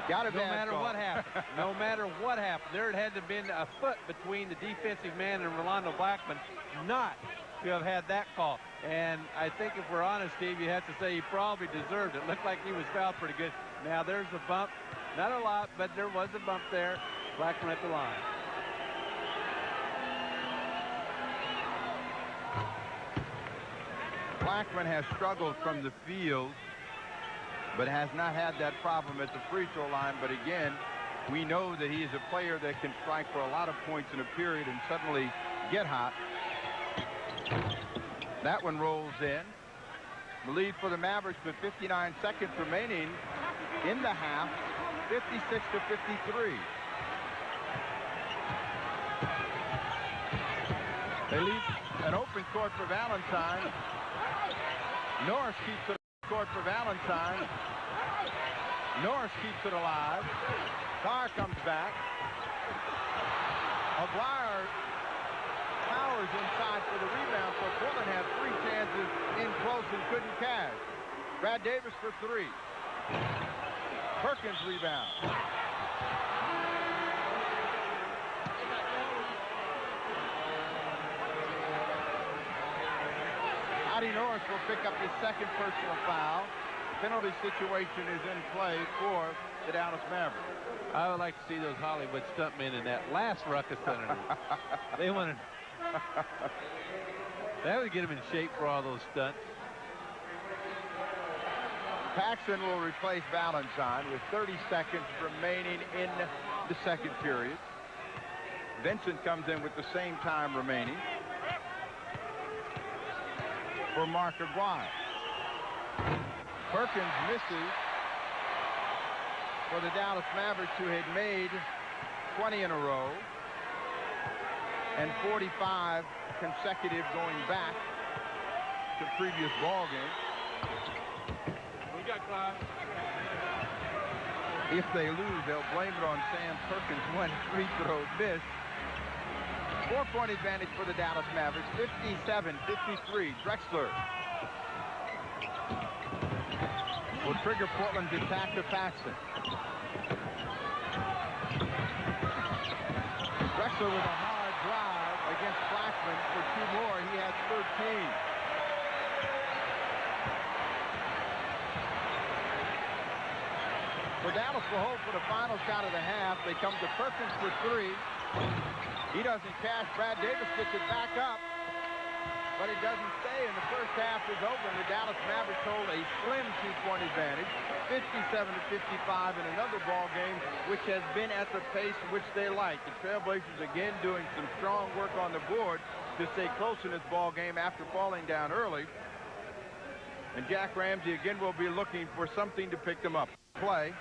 Got a no bad matter call. what happened. No matter what happened. There had to have been a foot between the defensive man and Rolando Blackman not to have had that call. And I think if we're honest, Steve, you have to say he probably deserved it. Looked like he was fouled pretty good. Now there's a bump. Not a lot, but there was a bump there. Blackman at the line. Blackman has struggled from the field, but has not had that problem at the free throw line. But again, we know that he is a player that can strike for a lot of points in a period and suddenly get hot. That one rolls in. The lead for the Mavericks with 59 seconds remaining in the half, 56-53. They leave an open court for Valentine. Norris keeps it court for Valentine. Norris keeps it alive. Carr comes back. Aguirre powers inside for the rebound, so Portland had three chances in close and couldn't cash. Brad Davis for three. Perkins rebound. Norris will pick up his second personal foul. Penalty situation is in play for the Dallas Mavericks. I would like to see those Hollywood stuntmen in that last ruckus underneath. They wanted that would get them in shape for all those stunts. Paxson will replace Valentine with 30 seconds remaining in the second period. Vincent comes in with the same time remaining for Mark Aguirre. Perkins misses for the Dallas Mavericks, who had made 20 in a row and 45 consecutive going back to previous ball games. We got Clyde. If they lose, they'll blame it on Sam Perkins' one free throw miss. 4-point advantage for the Dallas Mavericks, 57-53. Drexler will trigger Portland's attack to Paxson. Drexler with a hard drive against Blackman for two more. He has 13. So Dallas will hold for the final shot of the half. They come to Perkins for three. He doesn't cash. Brad Davis gets it back up, but it doesn't stay, and the first half is over. The Dallas Mavericks hold a slim 2-point advantage, 57-55 in another ball game, which has been at the pace which they like. The Trailblazers again doing some strong work on the board to stay close in this ball game after falling down early. And Jack Ramsey again will be looking for something to pick them up. Play.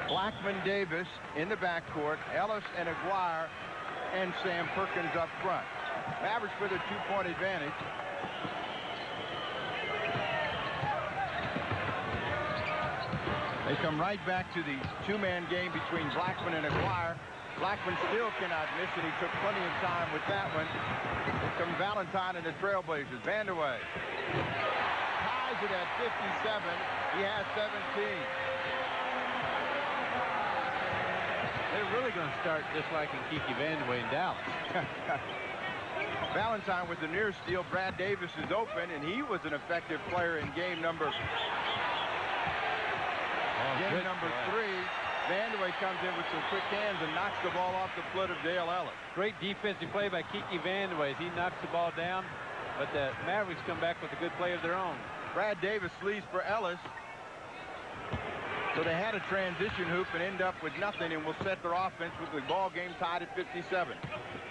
Blackman, Davis in the backcourt, Ellis and Aguirre, and Sam Perkins up front. Mavericks with a 2-point advantage. They come right back to the two-man game between Blackman and Aguirre. Blackman still cannot miss it. He took plenty of time with that one. Here come Valentine and the Trailblazers. Vandeweghe ties it at 57. He has 17. They're really going to start disliking Kiki Vandeweghe in Dallas. Valentine with the near steal. Brad Davis is open, and he was an effective player in game number 3. Vandeweghe comes in with some quick hands and knocks the ball off the foot of Dale Ellis. Great defensive play by Kiki Vandeweghe. He knocks the ball down, but the Mavericks come back with a good play of their own. Brad Davis leads for Ellis. So they had a transition hoop and end up with nothing, and will set their offense with the ball game tied at 57.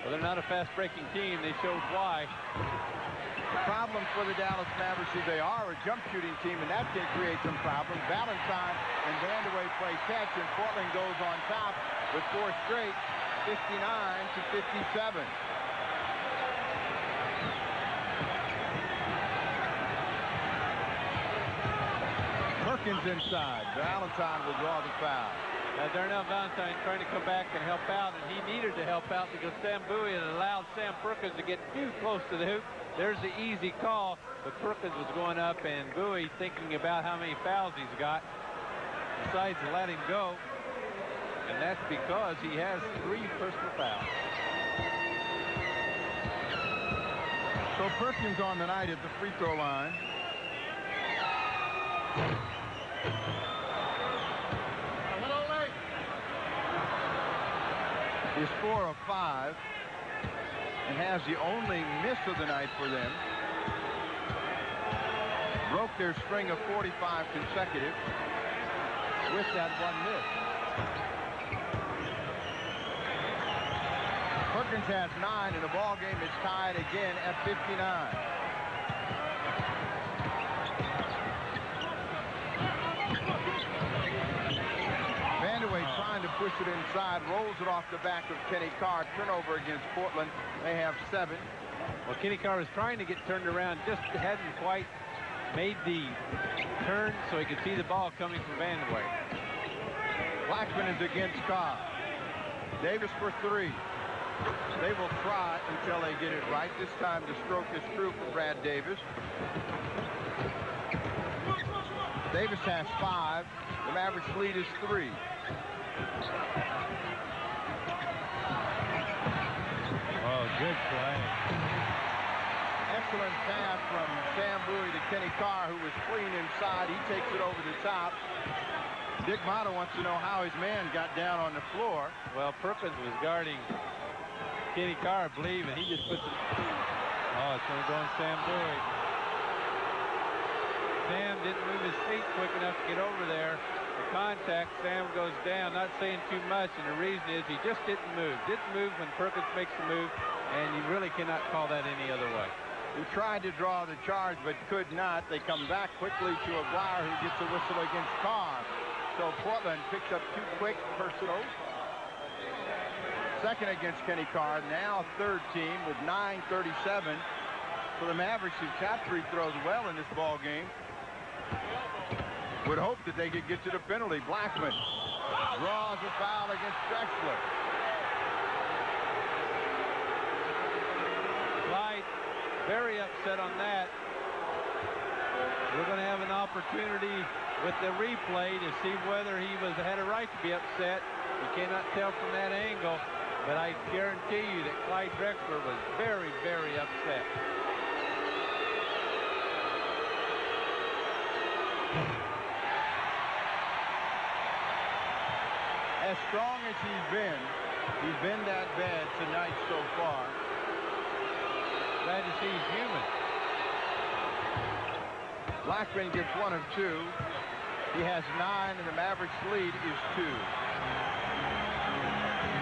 Well, they're not a fast-breaking team. They showed why. The problem for the Dallas Mavericks is they are a jump shooting team, and that can create some problems. Valentine and Vandeweghe play catch, and Portland goes on top with 4 straight, 59-57. Perkins inside. Valentine will draw the foul. Darnell Valentine trying to come back and help out, and he needed to help out because Sam Bowie had allowed Sam Perkins to get too close to the hoop. There's the easy call, but Perkins was going up, and Bowie, thinking about how many fouls he's got, decides to let him go, and that's because he has 3 personal fouls. So Perkins on the night at the free throw line. Is 4 of 5 and has the only miss of the night for them. Broke their string of 45 consecutive with that 1 miss. Perkins has 9, and the ball game is tied again at 59. Vandeweghe trying to push it inside, rolls it off the back of Kenny Carr. Turnover against Portland. They have 7. Well, Kenny Carr was trying to get turned around, just hadn't quite made the turn so he could see the ball coming from Vandeweghe. Blackman is against Carr. Davis for 3. They will try until they get it right. This time the stroke is true for Brad Davis. Davis has 5. The Mavericks lead is 3. Oh, good play. Excellent pass from Sam Bowie to Kenny Carr, who was clean inside. He takes it over the top. Dick Motta wants to know how his man got down on the floor. Well, Perkins was guarding Kenny Carr, I believe, and he just puts it. Oh, it's going to go on Sam Bowie. Sam didn't move his feet quick enough to get over there. The contact, Sam goes down, not saying too much, and the reason is he just didn't move. Didn't move when Perkins makes the move, and you really cannot call that any other way. He tried to draw the charge, but could not. They come back quickly to Aguirre, who gets a whistle against Carr. So Portland picks up 2 quick personals. Second against Kenny Carr, now third team with 9:37. So the Mavericks, who shot free throws well in this ball game, would hope that they could get to the penalty. Blackman draws a foul against Drexler. Clyde very upset on that. We're going to have an opportunity with the replay to see whether he had a right to be upset. You cannot tell from that angle, but I guarantee you that Clyde Drexler was very, very upset. As strong as he's been that bad tonight so far. Glad to see he's human. Blackman gets 1 of 2. He has 9, and the Mavericks lead is 2.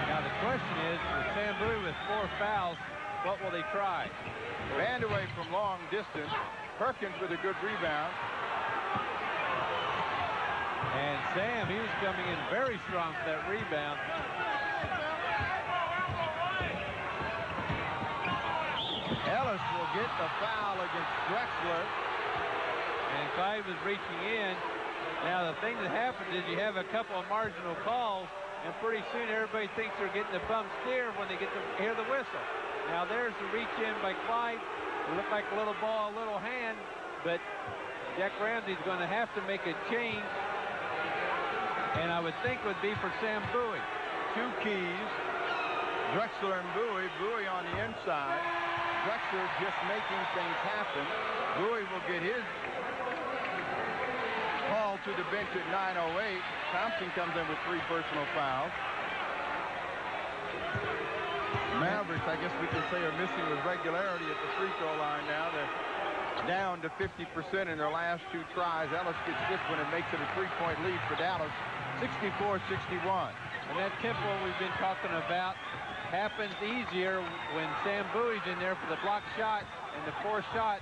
Now the question is, with Sam Bowie with 4 fouls, what will they try? Vandeweghe from long distance. Perkins with a good rebound. And Sam, he was coming in very strong for that rebound. Ellis will get the foul against Drexler. And Clyde was reaching in. Now the thing that happens is you have a couple of marginal calls, and pretty soon everybody thinks they're getting the bum steer when they get to hear the whistle. Now there's the reach in by Clyde. It looked like a little ball, a little hand, but Jack Ramsey's going to have to make a change. And I would think would be for Sam Bowie. 2 keys. Drexler and Bowie. Bowie on the inside. Drexler just making things happen. Bowie will get his Called to the bench at 9:08. Thompson comes in with 3 personal fouls. Mavericks, I guess we can say, are missing with regularity at the free throw line now. They're down to 50% in their last 2 tries. Ellis gets this one and makes it a 3-point lead for Dallas, 64-61. And that tempo we've been talking about happens easier when Sam Bowie's in there for the block shot and the 4th shot.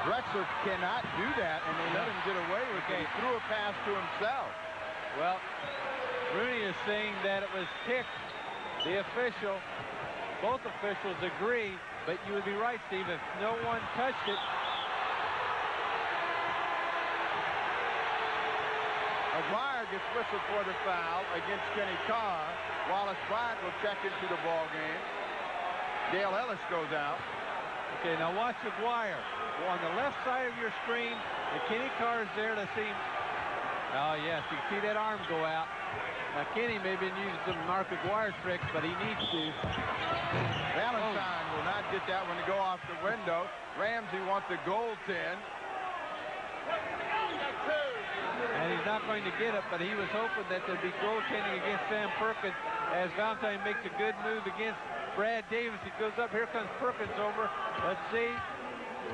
Drexler cannot do that, and they let him get away with it. He threw a pass to himself. Well, Rooney is saying that it was kicked. The official, both officials agree, but you would be right, Steve, if no one touched it. Aguirre gets whistled for the foul against Kenny Carr. Wallace Bryant will check into the ball game. Dale Ellis goes out. Okay, now watch Aguirre. On the left side of your screen, and Kenny Carr is there to see. Oh, yes, you can see that arm go out. Now, Kenny may have been using some Mark Aguirre tricks, but he needs to. Valentine will not get that one to go off the window. Ramsey wants a goaltend. And he's not going to get it, but he was hoping that there'd be goaltending against Sam Perkins as Valentine makes a good move against Brad Davis. He goes up. Here comes Perkins over. Let's see.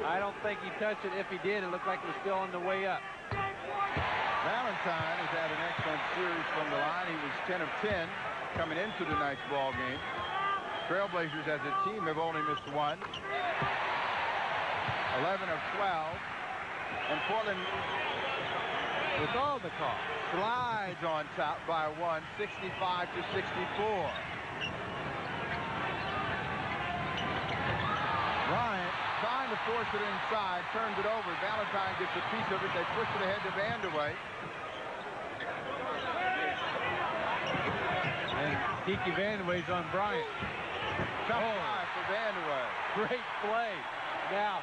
I don't think he touched it. If he did, it looked like it was still on the way up. Valentine has had an excellent series from the line. He was 10 of 10 coming into tonight's ball game. Trailblazers as a team have only missed 1. 11 of 12. And Portland, with all the calls, slides on top by 1, 65-64. Bryant trying to force it inside, turns it over. Valentine gets a piece of it. They push it ahead to Vandeweghe. And Kiki Vandeweghe's on Bryant. Tough try for Vandeweghe. Great play. Now,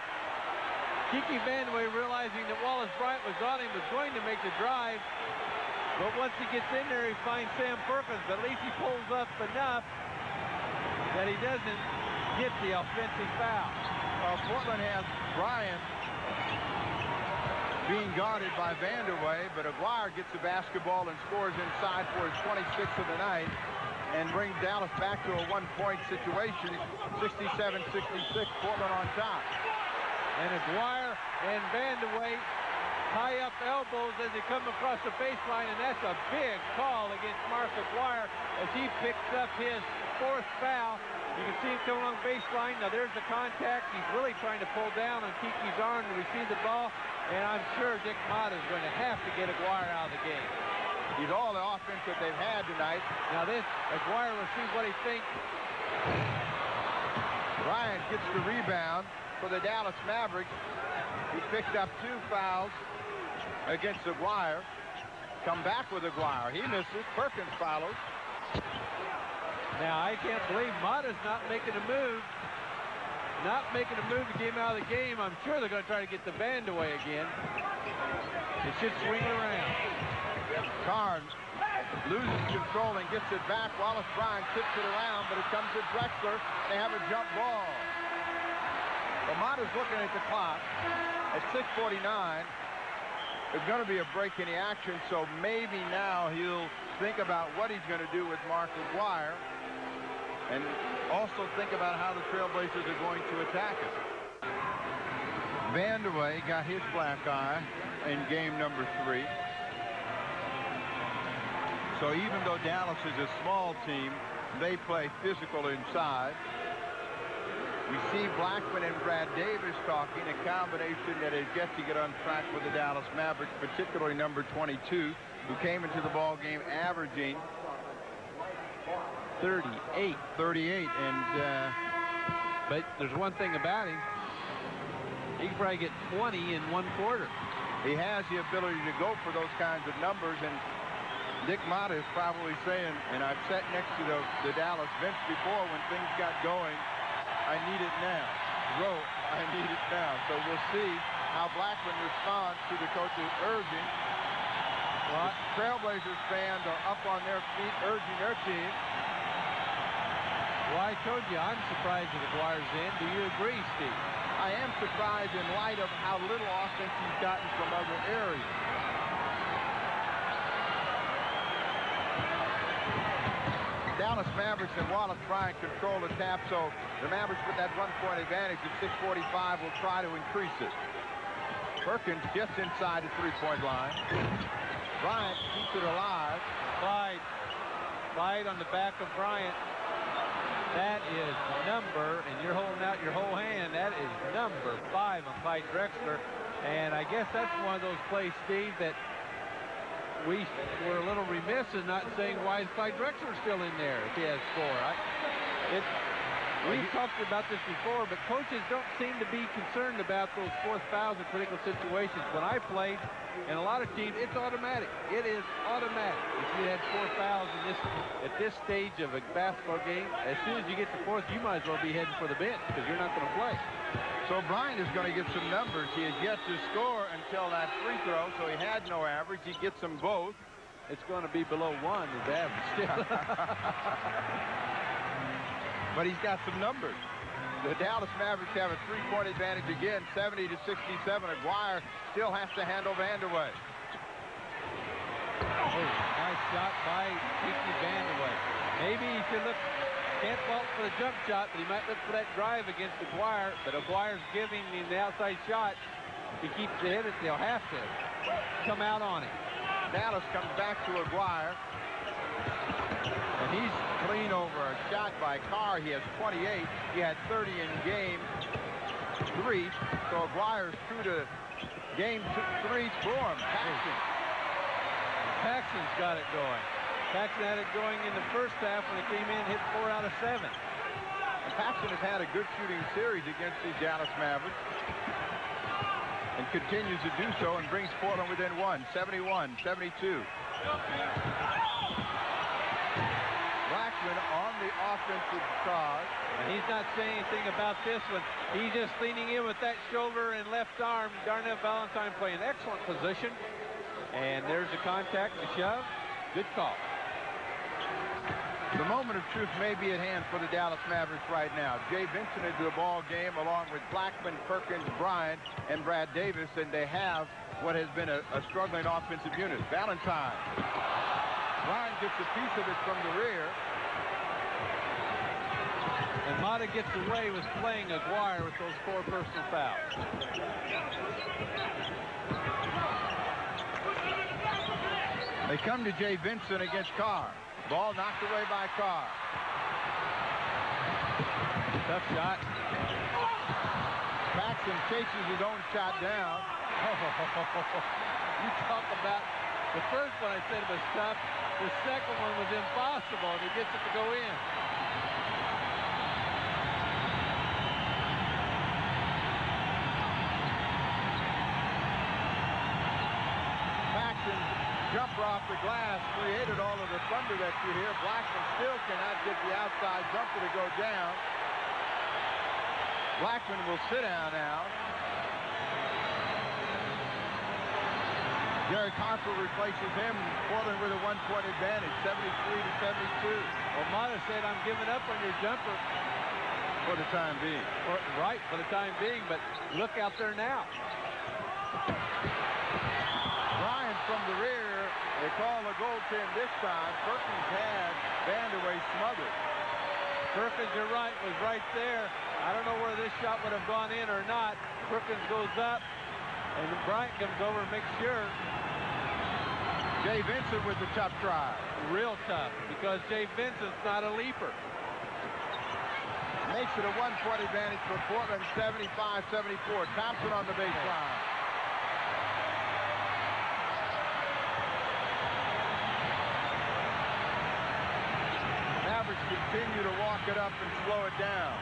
Kiki Vandeweghe, realizing that Wallace Bryant was on him, was going to make the drive. But once he gets in there, he finds Sam Perkins. But at least he pulls up enough that he doesn't get the offensive foul. Portland has Bryant being guarded by Vandeweghe, but Aguirre gets the basketball and scores inside for his 26th of the night and brings Dallas back to a 1-point situation, 67-66, Portland on top. And Aguirre and Vandeweghe tie up elbows as they come across the baseline, and that's a big call against Mark Aguirre as he picks up his 4th foul. You can see him coming along baseline. Now there's the contact. He's really trying to pull down on Kiki's arm to receive the ball, and I'm sure Dick Mott is going to have to get Aguirre out of the game. He's all the offense that they've had tonight. Now this, Aguirre will see what he thinks. Bryant gets the rebound for the Dallas Mavericks. He picked up 2 fouls against Aguirre. Come back with Aguirre. He misses. Perkins follows. Now, I can't believe Mata's not making a move. Not making a move to get him out of the game. I'm sure they're going to try to get the Vandeweghe again. It should swing it around. Carnes loses control and gets it back. Wallace Bryant tips it around, but it comes to Drexler. They have a jump ball. But Mata's looking at the clock. At 6:49, there's going to be a break in the action, so maybe now he'll think about what he's going to do with Mark Aguirre and also think about how the Trailblazers are going to attack it. Vandeweghe got his black eye in game number 3. So even though Dallas is a small team, they play physical inside. We see Blackman and Brad Davis talking, a combination that has yet to get on track with the Dallas Mavericks, particularly number 22, who came into the ball game averaging 38. But there's one thing about him. He can probably get 20 in 1 quarter. He has the ability to go for those kinds of numbers, and Dick Mata is probably saying, and I've sat next to the Dallas bench before when things got going, I need it now. Rowe, I need it now. So we'll see how Blackman responds to the coach's urging. Well, Trailblazers fans are up on their feet urging their team. Well, I told you I'm surprised that Aguirre's in. Do you agree, Steve? I am surprised in light of how little offense he's gotten from other areas. Dallas Mavericks and Wallace Bryant control the tap, so the Mavericks with that 1-point advantage at 6:45 will try to increase it. Perkins just inside the three-point line. Bryant keeps it alive. Clyde on the back of Bryant. That is number, and you're holding out your whole hand, that is number 5 on Clyde Drexler. And I guess that's one of those plays, Steve, that we were a little remiss in not saying why is Clyde Drexler still in there if he has 4. We've talked about this before, but coaches don't seem to be concerned about those 4th fouls in critical situations. When I played, and a lot of teams, it's automatic. It is automatic. If you had 4 fouls at this stage of a basketball game, as soon as you get to 4th, you might as well be heading for the bench because you're not going to play. So Bryant is going to get some numbers. He has yet to score until that free throw, so he had no average. He gets them both. It's going to be below 1 his average still. But he's got some numbers. The Dallas Mavericks have a 3-point advantage again, 70-67. Aguirre still has to handle Vanderway. Oh, nice shot by Kiki Vanderway. Maybe he should look, can't fault for the jump shot, but he might look for that drive against Aguirre. But Aguirre's giving him the outside shot. If he keeps the hit, they'll have to come out on him. Dallas comes back to Aguirre. And he's clean over a shot by Carr. He has 28. He had 30 in game 3. So Aguirre's true to game 3 form. Paxson's got it going. Paxson had it going in the first half when he came in, hit 4 out of 7. And Paxson has had a good shooting series against the Dallas Mavericks. And continues to do so and brings Portland within 1, 71-72. Blackman on the offensive charge. And he's not saying anything about this one. He's just leaning in with that shoulder and left arm. Darnell Valentine playing excellent position. And there's the contact, the shove. Good call. The moment of truth may be at hand for the Dallas Mavericks right now. Jay Vincent into the ball game along with Blackman, Perkins, Bryant, and Brad Davis. And they have what has been a struggling offensive unit. Valentine. Bryant gets a piece of it from the rear. And Mata gets away with playing Aguirre with those 4 personal fouls. They come to Jay Vincent against Carr. Ball knocked away by Carr. Tough shot. Paxson chases his own shot down. You talk about the first one I said was tough. The second one was impossible, and he gets it to go in. Paxson's jumper off the glass created all of the thunder that you hear. Blackman still cannot get the outside jumper to go down. Blackman will sit down now. Derek Harper replaces him. Portland with a 1-point advantage, 73-72. Well, Mata said, I'm giving up on your jumper. For the time being. Right, for the time being, but look out there now. Bryant from the rear. They call the goaltend this time. Perkins had Vanderway smothered. Perkins, you're right, was right there. I don't know where this shot would have gone in or not. Perkins goes up, and Bryant comes over and makes sure. Jay Vincent with the tough try. Real tough, because Jay Vincent's not a leaper. Makes it a 1-point advantage for Portland, 75-74. Thompson on the baseline. Mavericks continue to walk it up and slow it down.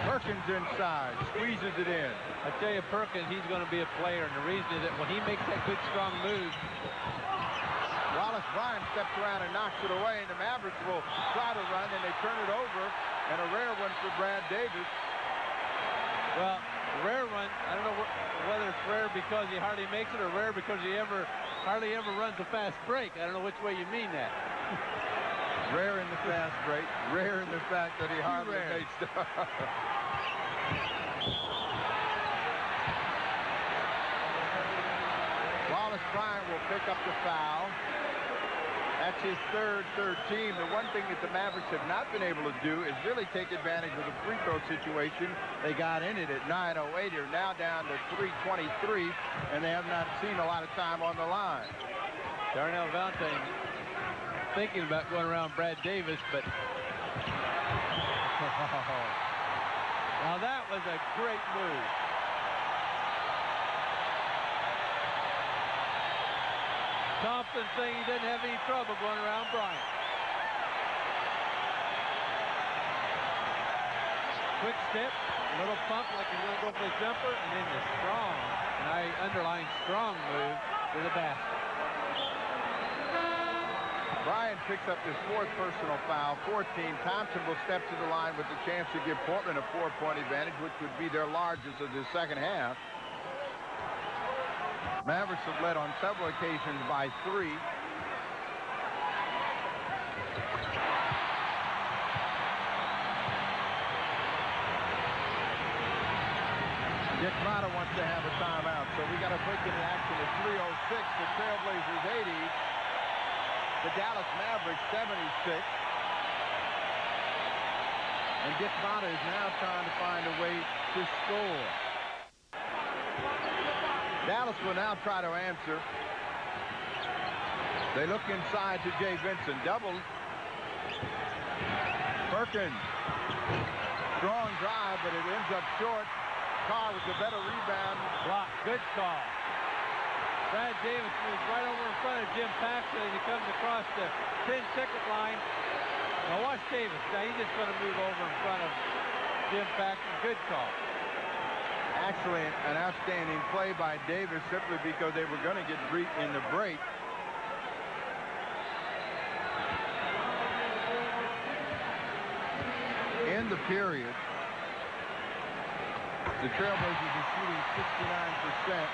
Perkins inside, squeezes it in. I tell you, Perkins, he's going to be a player, and the reason is that when he makes that good, strong move. Wallace Bryant steps around and knocks it away, and the Mavericks will try to run, and they turn it over, and a rare one for Brad Davis. Well, Rare one. I don't know whether it's rare because he hardly makes it or rare because he hardly ever runs a fast break. I don't know which way you mean that. Rare in the fast break. Rare in the fact that he hardly makes it. Wallace Bryant will pick up the foul. That's his third team. The one thing that the Mavericks have not been able to do is really take advantage of the free throw situation. They got in it at 9:08. They're now down to 3:23, and they have not seen a lot of time on the line. Darnell Valentine thinking about going around Brad Davis, but now that was a great move. Thompson saying he doesn't have any trouble going around Bryant. Quick step, a little pump like he's going to go for the jumper, and then the strong, and I underline strong move to the basket. Bryant picks up his fourth personal foul, 14. Thompson will step to the line with the chance to give Portland a 4-point advantage, which would be their largest of the second half. Mavericks have led on several occasions by 3. Dick Mata wants to have a timeout, so we got a break in the action at 3:06. The Trailblazers 80. The Dallas Mavericks 76. And Dick Mata is now trying to find a way to score. Dallas will now try to answer. They look inside to Jay Vincent. Double. Perkins. Strong drive, but it ends up short. Carr with the better rebound. Block. Good call. Brad Davis moves right over in front of Jim Paxson as he comes across the 10-second line. Now watch Davis. Now he's just going to move over in front of Jim Paxson. Good call. Actually, an outstanding play by Davis simply because they were going to get beat in the break. In the period, the Trailblazers are shooting 69%,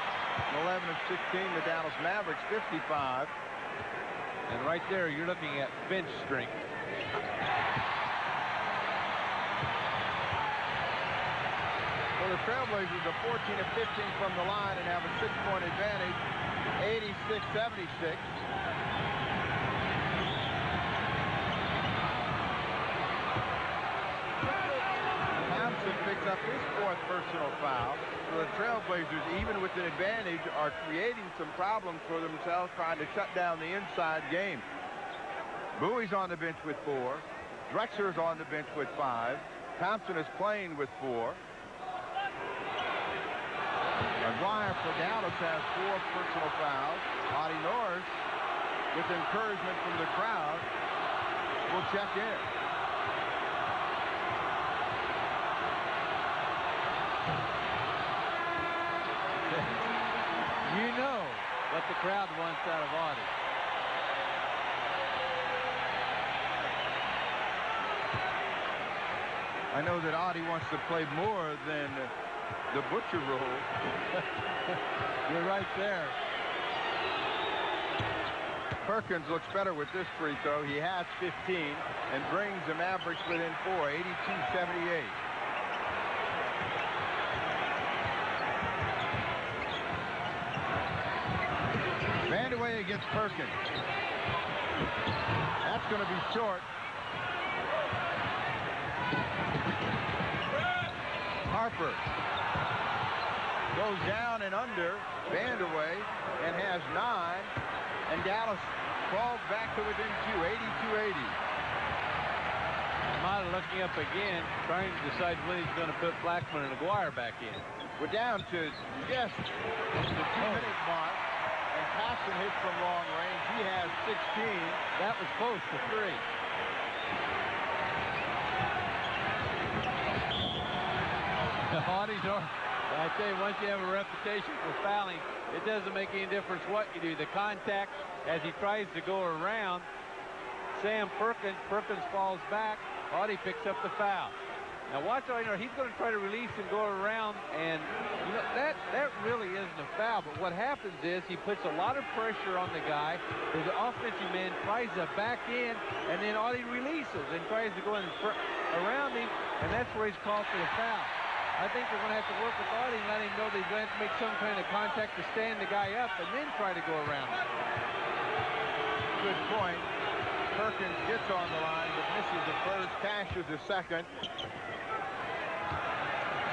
11 of 16. The Dallas Mavericks 55. And right there, you're looking at bench strength. Well, the Trailblazers are 14 of 15 from the line and have a 6-point advantage, 86-76. Thompson picks up his fourth personal foul. So the Trailblazers, even with an advantage, are creating some problems for themselves, trying to shut down the inside game. Bowie's on the bench with 4. Drexler's on the bench with 5. Thompson is playing with 4. McGuire for Dallas has 4 personal fouls. Audie Norris, with encouragement from the crowd, will check in. You know what the crowd wants out of Audie. I know that Audie wants to play more than the butcher role. You're right there. Perkins looks better with this free throw. He has 15 and brings the Mavericks within 4, 82-78. Vandeweghe against Perkins. That's going to be short. Harper goes down and under Vandeweghe and has 9, and Dallas falls back to within 2, 82-80. Mata looking up again, trying to decide when he's going to put Blackman and McGuire back in. We're down to just the 2-minute mark, and Paxson hits from long range. He has 16. That was close to 3. Audie's, I tell you, once you have a reputation for fouling, it doesn't make any difference what you do. The contact, as he tries to go around Sam Perkins falls back. Audie picks up the foul. Now watch out, he's going to try to release and go around, and that really isn't a foul. But what happens is he puts a lot of pressure on the guy. His offensive man tries to back in, and then all he releases and tries to go in around him, and that's where he's called for the foul. I think they're going to have to work with Audie and let him know that he's going to have to make some kind of contact to stand the guy up and then try to go around him. Good point. Perkins gets on the line, but misses the first, cashes the second.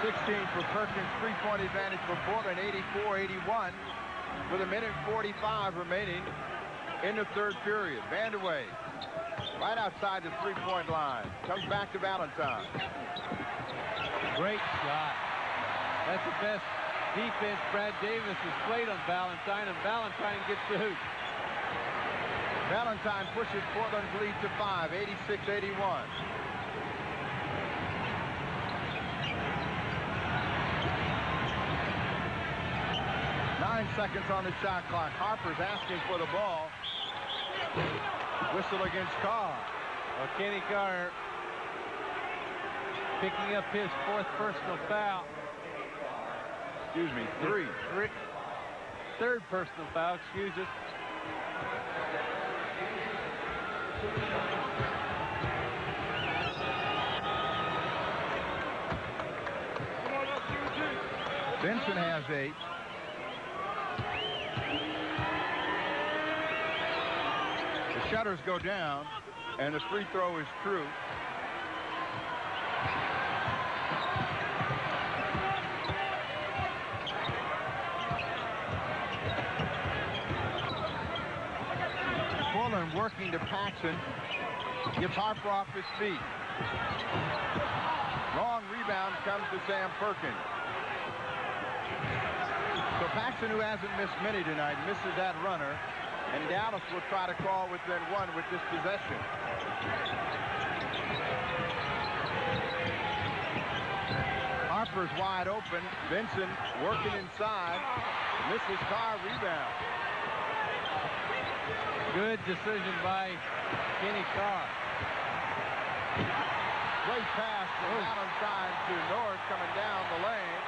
16 for Perkins, 3-point advantage for Portland, 84-81, with 1:45 remaining in the third period. Vanderway, right outside the three-point line, comes back to Valentine. Great shot. That's the best defense Brad Davis has played on Valentine, and Valentine gets the hoop. Valentine pushes Portland's lead to 5, 86-81. Seconds on the shot clock. Harper's asking for the ball. Whistle against Carr. Well, Kenny Carr picking up his fourth personal foul. Excuse me, third personal foul, excuse us. Benson has 8. The shutters go down, and the free throw is true. Portland working to Paxson. Gives Harper off his feet. Long rebound comes to Sam Perkins. So Paxson, who hasn't missed many tonight, misses that runner. And Dallas will try to crawl within 1 with this possession. Harper's wide open. Benson working inside. Misses Carr, rebound. Good decision by Kenny Carr. Great pass from Valentine to Norris coming down the lane.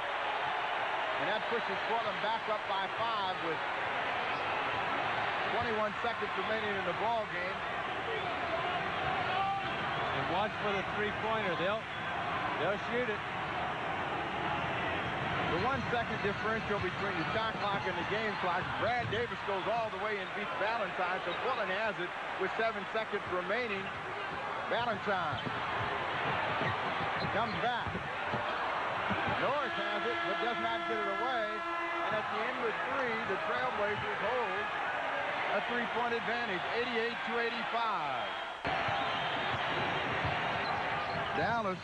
And that pushes Portland back up by 5 with 21 seconds remaining in the ball game. And watch for the three-pointer. They'll shoot it. The 1 second differential between the shot clock and the game clock. Brad Davis goes all the way and beats Valentine, so Portland has it with 7 seconds remaining. Valentine comes back. Norris has it, but does not get it away. And at the end of 3, the Trailblazers hold a 3-point advantage, 88-85. Dallas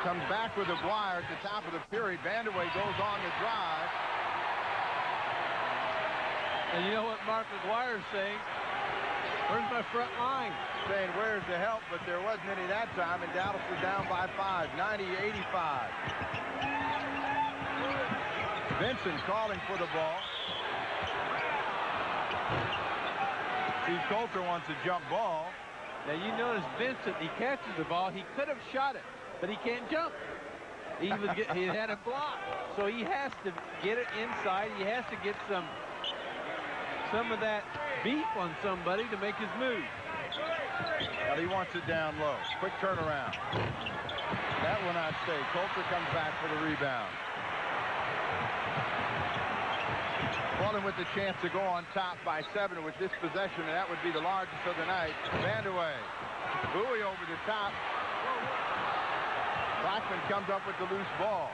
comes back with Aguirre at the top of the period. Vanderway goes on the drive. And you know what Mark Aguirre's saying? Where's my front line? Saying where's the help, but there wasn't any that time, and Dallas is down by 5, 90-85. Benson calling for the ball. Steve Coulter wants a jump ball. Now you notice Vincent, he catches the ball. He could have shot it, but he can't jump. He had a block, so he has to get it inside. He has to get some of that beef on somebody to make his move. Well, he wants it down low. Quick turnaround. That will not stay. Coulter comes back for the rebound. Portland with the chance to go on top by 7 with this possession, and that would be the largest of the night. Vanderway. Bowie over the top. Blackman comes up with the loose ball.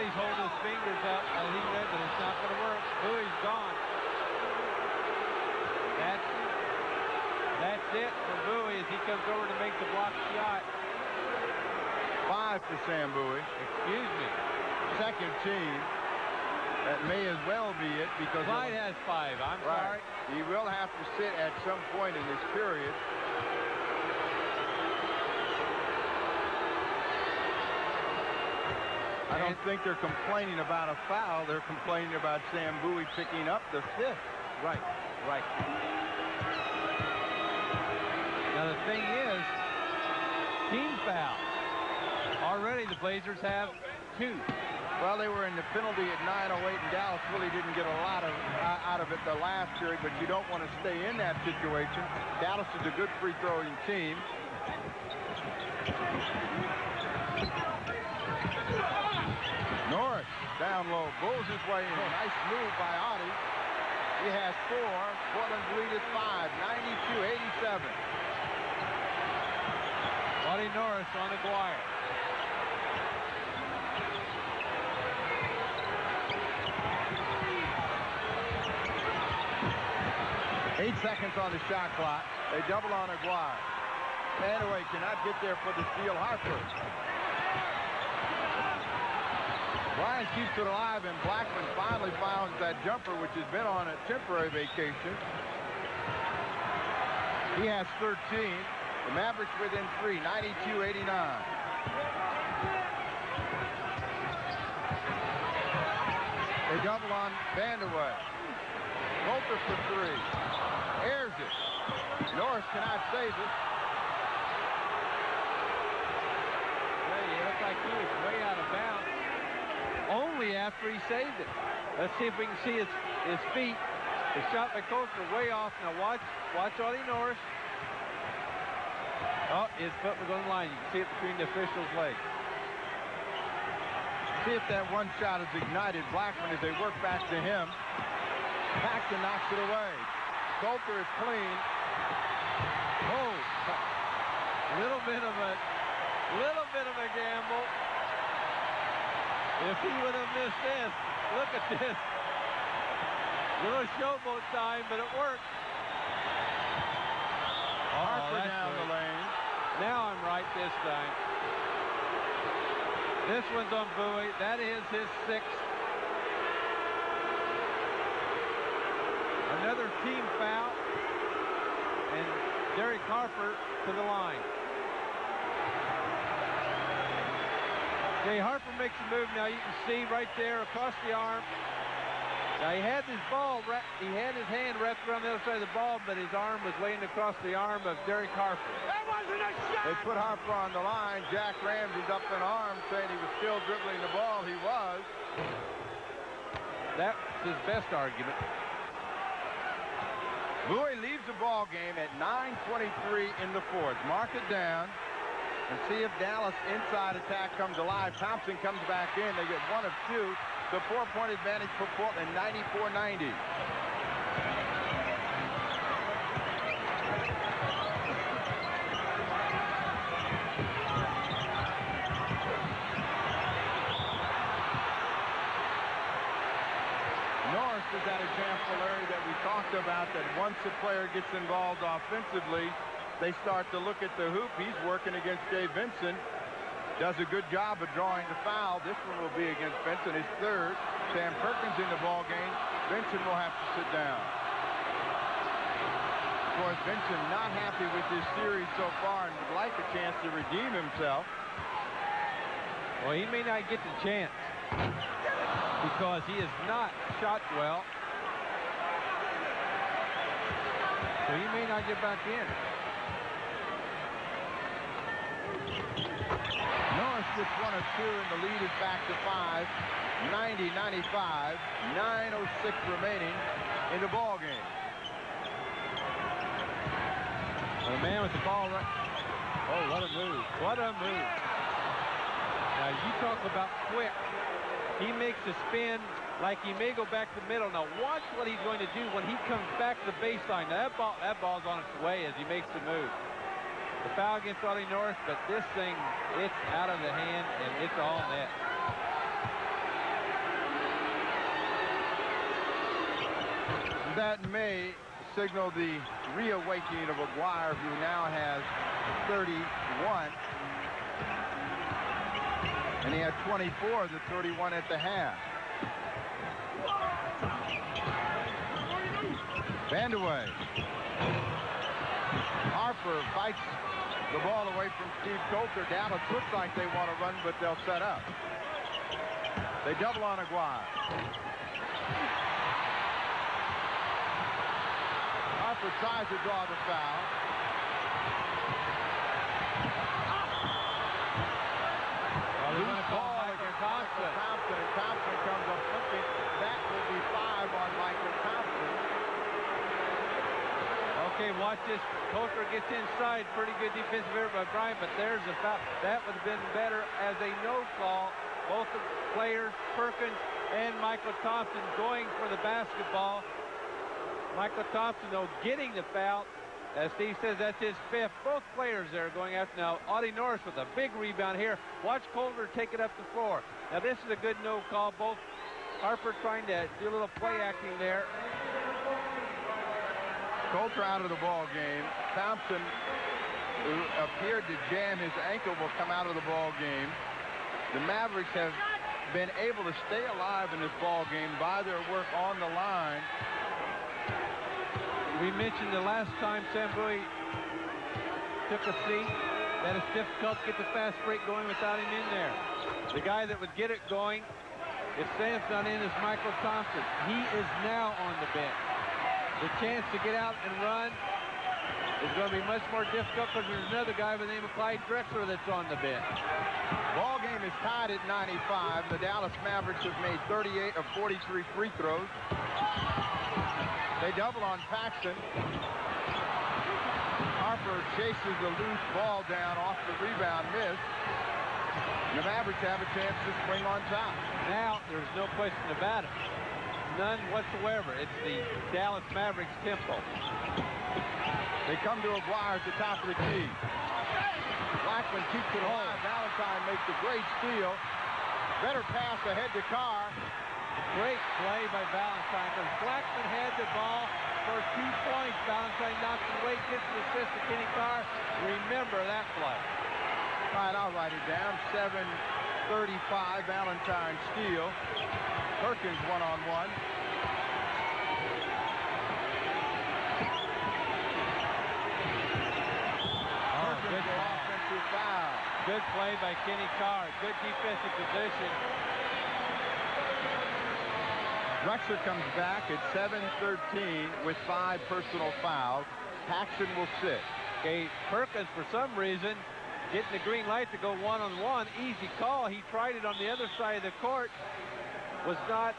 He's holding his fingers up, and he said that it's not going to work. Bowie's gone. That's it for Bowie as he comes over to make the block shot. 5 for Sam Bowie. Excuse me. Second team. That may as well be it because Clyde has 5. I'm sorry. He will have to sit at some point in this period. I don't think they're complaining about a foul. They're complaining about Sam Bowie picking up the 5th. Right. Now the thing is, team foul. Already the Blazers have 2. Well, they were in the penalty at 9:08, and Dallas really didn't get a lot out of it the last period, but you don't want to stay in that situation. Dallas is a good free-throwing team. Norris down low, bulls his way in. Nice move by Audi. He has 4. Portland's lead is 5, 92-87. Audi Norris on Aguirre. 8 seconds on the shot clock. They double on Aguirre. Anyway, cannot get there for the steal. Harper. Bryant keeps it alive, and Blackman finally finds that jumper, which has been on a temporary vacation. He has 13. The Mavericks within 3, 92-89. They double on Vandeweghe. Coulter for 3. Airs it. Norris cannot save it. He looked like he was way out of bounds. Only after he saved it. Let's see if we can see his feet. The shot by Coulter way off. Now watch Audi Norris. Oh, his foot was on the line. You can see it between the official's legs. See if that one shot is ignited. Blackman, as they work back to him. Paxton knocks it away. Coulter is clean. Oh, little bit of a gamble. If he would have missed this, look at this. Little showboat time, but it worked. Harper down the lane. Now I'm right this time. This one's on Bowie. That is his 6th. Another team foul. And Derek Harper to the line. Okay, Harper makes a move now. You can see right there across the arm. Now he had his hand wrapped around the other side of the ball, but his arm was laying across the arm of Derek Harper. That wasn't a shot! They put Harper on the line. Jack Ramsey's up in arms saying he was still dribbling the ball. He was. That's his best argument. Bowie leaves the ball game at 9:23 in the 4th. Mark it down and see if Dallas inside attack comes alive. Thompson comes back in. They get 1 of 2. The 4-point advantage for Portland, 94-90. Norris is that example, Larry, that we talked about, that once a player gets involved offensively, they start to look at the hoop. He's working against Dave Vincent. Does a good job of drawing the foul. This one will be against Vincent, his 3rd. Sam Perkins in the ball game. Vincent will have to sit down. Of course, Vincent not happy with this series so far and would like a chance to redeem himself. Well, he may not get the chance because he has not shot well. So he may not get back in. Norris gets 1 of 2, and the lead is back to 5. 90-95. 9:06 remaining in the ball game. The man with the ball right. Oh, what a move. What a move. Now, you talk about quick. He makes a spin like he may go back to the middle. Now, watch what he's going to do when he comes back to the baseline. Now, that ball's on its way as he makes the move. The foul against Audi Norris, but this thing, it's out of the hand, and it's all net. That may signal the reawakening of Aguirre, who now has 31. And he had 24 of the 31 at the half. Vandeweghe. Harper fights the ball away from Steve Coulter. Dallas looks like they want to run, but they'll set up. They double on Aguirre. Harper tries to draw the foul. Loose ball against Thompson. And Thompson comes up limping. That will be 5 on Michael Thompson. Okay, watch this. Coulter gets inside. Pretty good defensive effort by Bryant, but there's a foul. That would have been better as a no call. Both the players, Perkins and Michael Thompson, going for the basketball. Michael Thompson, though, getting the foul. As Steve says, that's his 5th. Both players there going after. Now, Audie Norris with a big rebound here. Watch Coulter take it up the floor. Now, this is a good no call. Both Harper trying to do a little play acting there. Coulter out of the ball game. Thompson, who appeared to jam his ankle, will come out of the ball game. The Mavericks have been able to stay alive in this ball game by their work on the line. We mentioned the last time Sam Bowie took a seat that it's difficult to get the fast break going without him in there. The guy that would get it going, if Sam's not in, is Michael Thompson. He is now on the bench. The chance to get out and run is going to be much more difficult because there's another guy by the name of Clyde Drexler that's on the bench. Ball game is tied at 95. The Dallas Mavericks have made 38 of 43 free throws. They double on Paxson. Harper chases the loose ball down off the rebound miss. And the Mavericks have a chance to spring on top. Now, there's no question about it. None whatsoever. It's the Dallas Mavericks tempo. They come to Aguirre at the top of the key. Blackman keeps it alive. Valentine makes a great steal. Better pass ahead to Carr. Great play by Valentine because Blackman had the ball for 2 points. Valentine knocks it away, gets the assist to Kenny Carr. Remember that play. All right, I'll write it down. 7:35, Valentine steal. Perkins one-on-one. Good offensive foul. Good play by Kenny Carr. Good defensive position. Drexler comes back at 7:13 with 5 personal fouls. Paxson will sit. Okay, Perkins, for some reason, getting the green light to go one-on-one. Easy call. He tried it on the other side of the court. Was not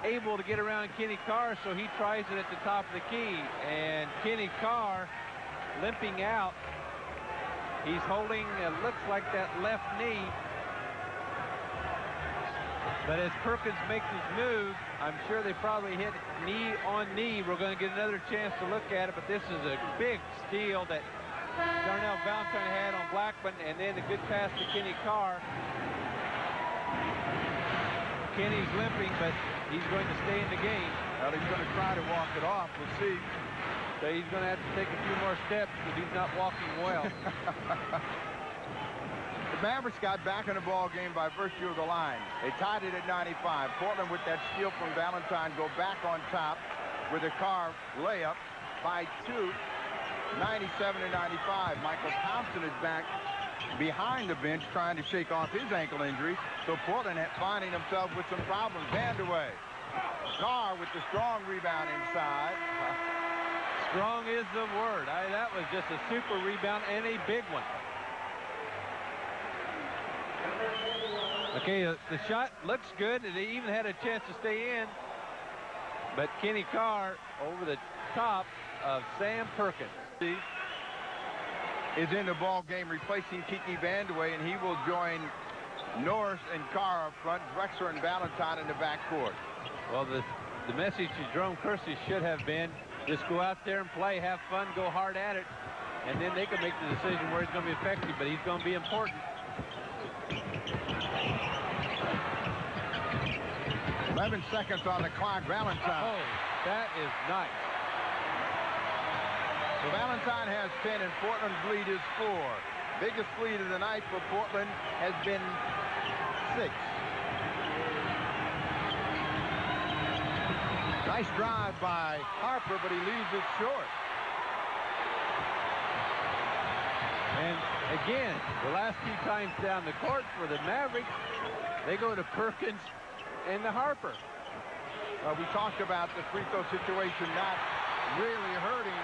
able to get around Kenny Carr, so he tries it at the top of the key. And Kenny Carr limping out. He's holding, looks like that left knee. But as Perkins makes his move, I'm sure they probably hit knee on knee. We're going to get another chance to look at it, but this is a big steal that Darnell Valentine had on Blackman, and then a good pass to Kenny Carr. Kenny's limping, but he's going to stay in the game. Well, he's going to try to walk it off. We'll see. So he's going to have to take a few more steps because he's not walking well. The Mavericks got back in the ball game by virtue of the line. They tied it at 95. Portland, with that steal from Valentine, go back on top with a Carr layup by 2, 97-95. Michael Thompson is back behind the bench trying to shake off his ankle injury. So Portland finding themselves with some problems. Vandeweghe. Carr with the strong rebound inside. Strong is the word. That was just a super rebound and a big one. Okay, the shot looks good. They even had a chance to stay in. But Kenny Carr over the top of Sam Perkins. Is in the ball game replacing Kiki Vandeweghe, and he will join Norris and Carr up front, Drexler and Valentine in the backcourt. Well, the message to Jerome Kersey should have been just go out there and play, have fun, go hard at it, and then they can make the decision where he's going to be effective, but he's going to be important. 11 seconds on the clock. Valentine. Oh, that is nice. So Valentine has 10, and Portland's lead is 4. Biggest lead of the night for Portland has been 6. Nice drive by Harper, but he leaves it short. And Again, the last 2 times down the court for the Mavericks, they go to Perkins and to Harper. We talked about the free throw situation not really hurting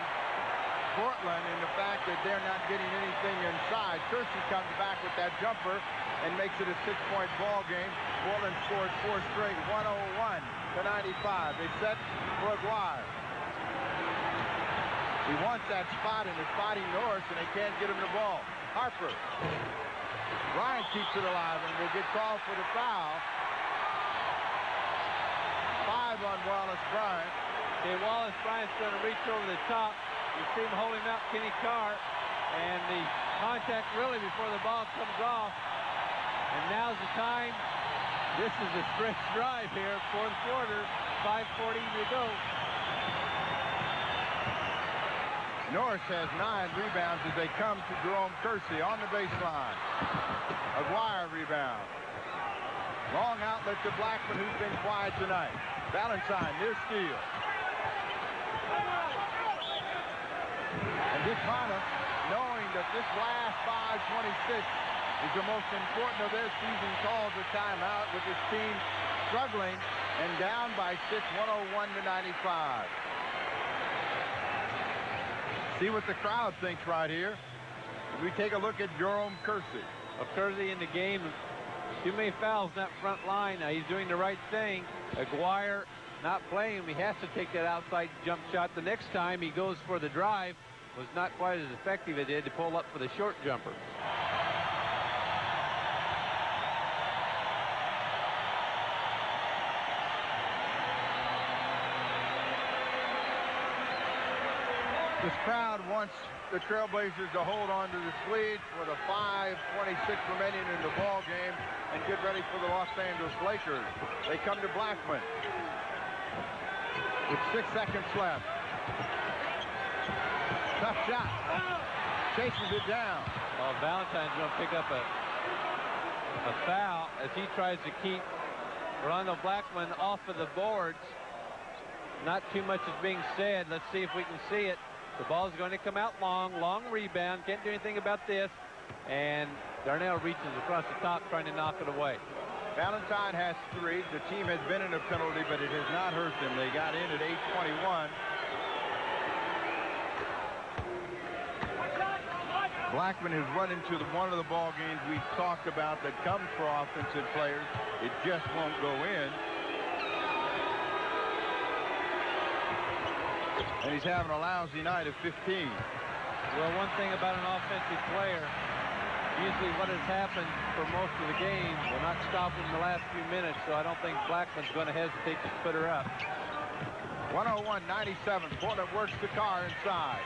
Portland in the fact that they're not getting anything inside. Kersey comes back with that jumper and makes it a 6-point ball game. Portland scores 4 straight, 101-95. They set for Aguirre. He wants that spot, and they're spotting Norris, and they can't get him the ball. Harper. Bryant keeps it alive, and will get called for the foul. 5 on Wallace Bryant. Okay, Wallace Bryant's going to reach over the top. You see him holding out Kenny Carr, and the contact really before the ball comes off. And now's the time. This is a stretch drive here, 4th quarter, 5:40 to go. Norris has 9 rebounds as they come to Jerome Kersey on the baseline. Aguirre rebound. Long outlet to Blackman, who's been quiet tonight. Valentine near steal. And Dick Bonner, knowing that this last 5:26 is the most important of their season, calls a timeout with his team struggling and down by 6, 101-95. See what the crowd thinks right here. We take a look at Jerome Kersey. Well, Kersey in the game, too many fouls in that front line. Now he's doing the right thing. Aguirre not playing him. He has to take that outside jump shot. The next time he goes for the drive was not quite as effective as it did to pull up for the short jumper. This crowd wants the Trailblazers to hold on to the lead with a 5:26 remaining in the ball game and get ready for the Los Angeles Lakers. They come to Blackman with 6 seconds left. Tough shot. Chases it down. Well, Valentine's going to pick up a foul as he tries to keep Rondo Blackman off of the boards. Not too much is being said. Let's see if we can see it. The ball is going to come out long rebound. Can't do anything about this. And Darnell reaches across the top trying to knock it away. Valentine has 3. The team has been in a penalty, but it has not hurt them. They got in at 8:21. Blackman has run into one of the ball games we talked about that comes for offensive players. It just won't go in. And he's having a lousy night of 15. Well, one thing about an offensive player, usually what has happened for most of the game will not stop in the last few minutes, so I don't think Blackman's going to hesitate to put her up. 101-97. Portland works the car inside.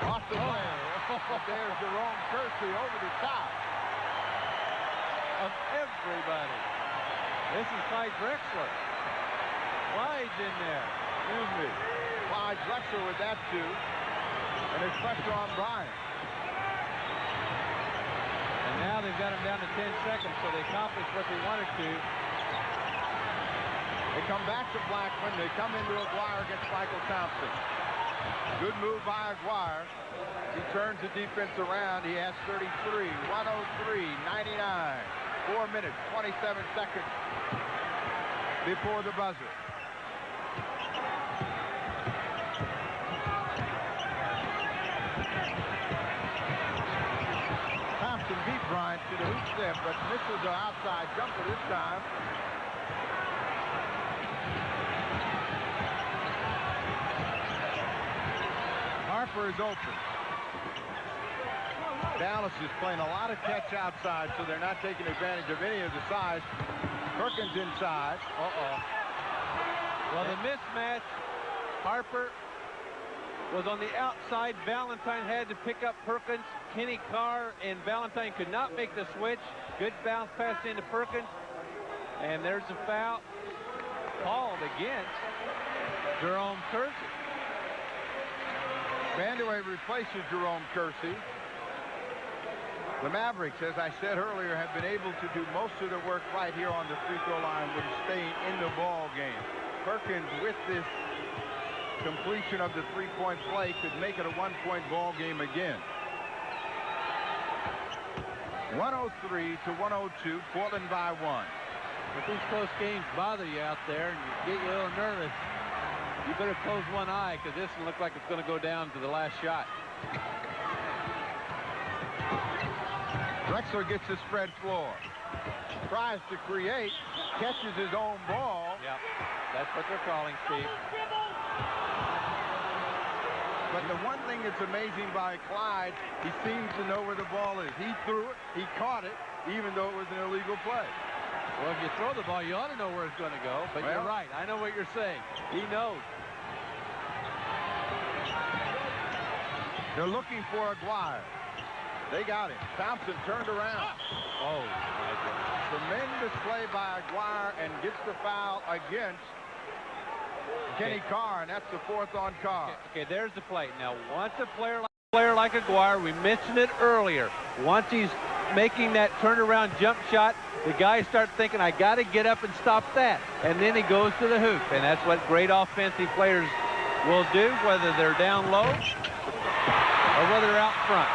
Off the glass. But there's Jerome Kersey over the top of everybody. This is Clyde Drexler. Clyde's in there. Excuse me. Clyde Drexler with that too. And there's pressure on Bryant. And now they've got him down to 10 seconds, so they accomplished what they wanted to. They come back to Blackman. They come into Aguirre against Michael Thompson. Good move by Aguirre. He turns the defense around. He has 33, 103-99. 4 minutes, 27 seconds before the buzzer. Thompson beat Bryant to the hoop step, but misses the outside jumper this time. Harper is open. Dallas is playing a lot of catch outside, so they're not taking advantage of any of the size. Perkins inside. Well, the mismatch, Harper was on the outside. Valentine had to pick up Perkins. Kenny Carr and Valentine could not make the switch. Good bounce pass into Perkins. And there's a foul called against Jerome Kersey. Vandeweghe replaces Jerome Kersey. The Mavericks, as I said earlier, have been able to do most of the work right here on the free throw line with staying in the ball game. Perkins, with this completion of the three-point play, could make it a one-point ball game again. 103 to 102, Portland by 1. If these close games bother you out there and you get you a little nervous, you better close one eye, because this one looks like it's going to go down to the last shot. Drexler gets the spread floor. Tries to create, catches his own ball. Yep, that's what they're calling, Steve. But the one thing that's amazing by Clyde, he seems to know where the ball is. He threw it, he caught it, even though it was an illegal play. Well, if you throw the ball, you ought to know where it's going to go. But you're right. I know what you're saying. He knows. They're looking for Aguirre. They got him. Thompson turned around. Oh, my goodness. Tremendous play by Aguirre, and gets the foul against Kenny Carr, and that's the 4th on Carr. Okay, there's the play. Now, once a player like Aguirre, we mentioned it earlier, once he's making that turnaround jump shot, the guys start thinking, I got to get up and stop that. And then he goes to the hoop, and that's what great offensive players will do, whether they're down low or whether they're out front.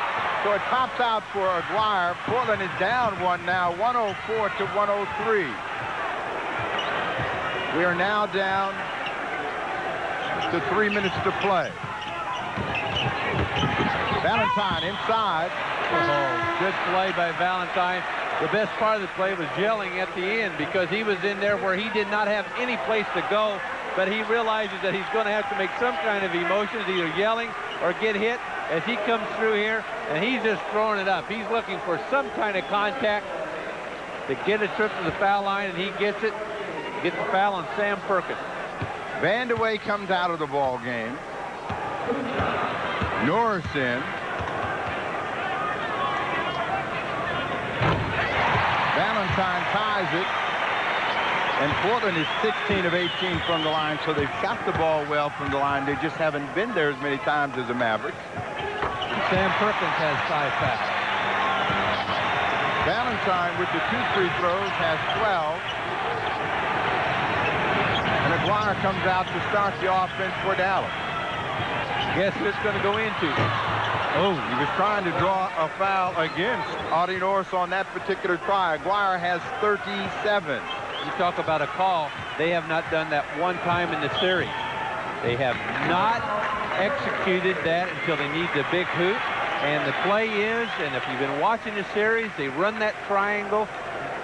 So it pops out for Aguirre. Portland is down 1 now, 104 to 103. We are now down to 3 minutes to play. Valentine inside. Oh, good play by Valentine. The best part of the play was yelling at the end, because he was in there where he did not have any place to go, but he realizes that he's going to have to make some kind of emotions, either yelling or get hit as he comes through here, and he's just throwing it up. He's looking for some kind of contact to get a trip to the foul line, and he gets it. Gets the foul on Sam Perkins. Vandeweghe comes out of the ball game. Norris in. Valentine ties it. And Portland is 16 of 18 from the line, so they've shot the ball well from the line. They just haven't been there as many times as the Mavericks. Sam Perkins has 5 fouls. Valentine with the 2 free throws has 12. And Aguirre comes out to start the offense for Dallas. Guess who it's going to go into? Oh, he was trying to draw a foul against Audie Norris on that particular try. Aguirre has 37. You talk about a call. They have not done that one time in the series. They have not executed that until they need the big hoop. And the play is, and if you've been watching the series, they run that triangle.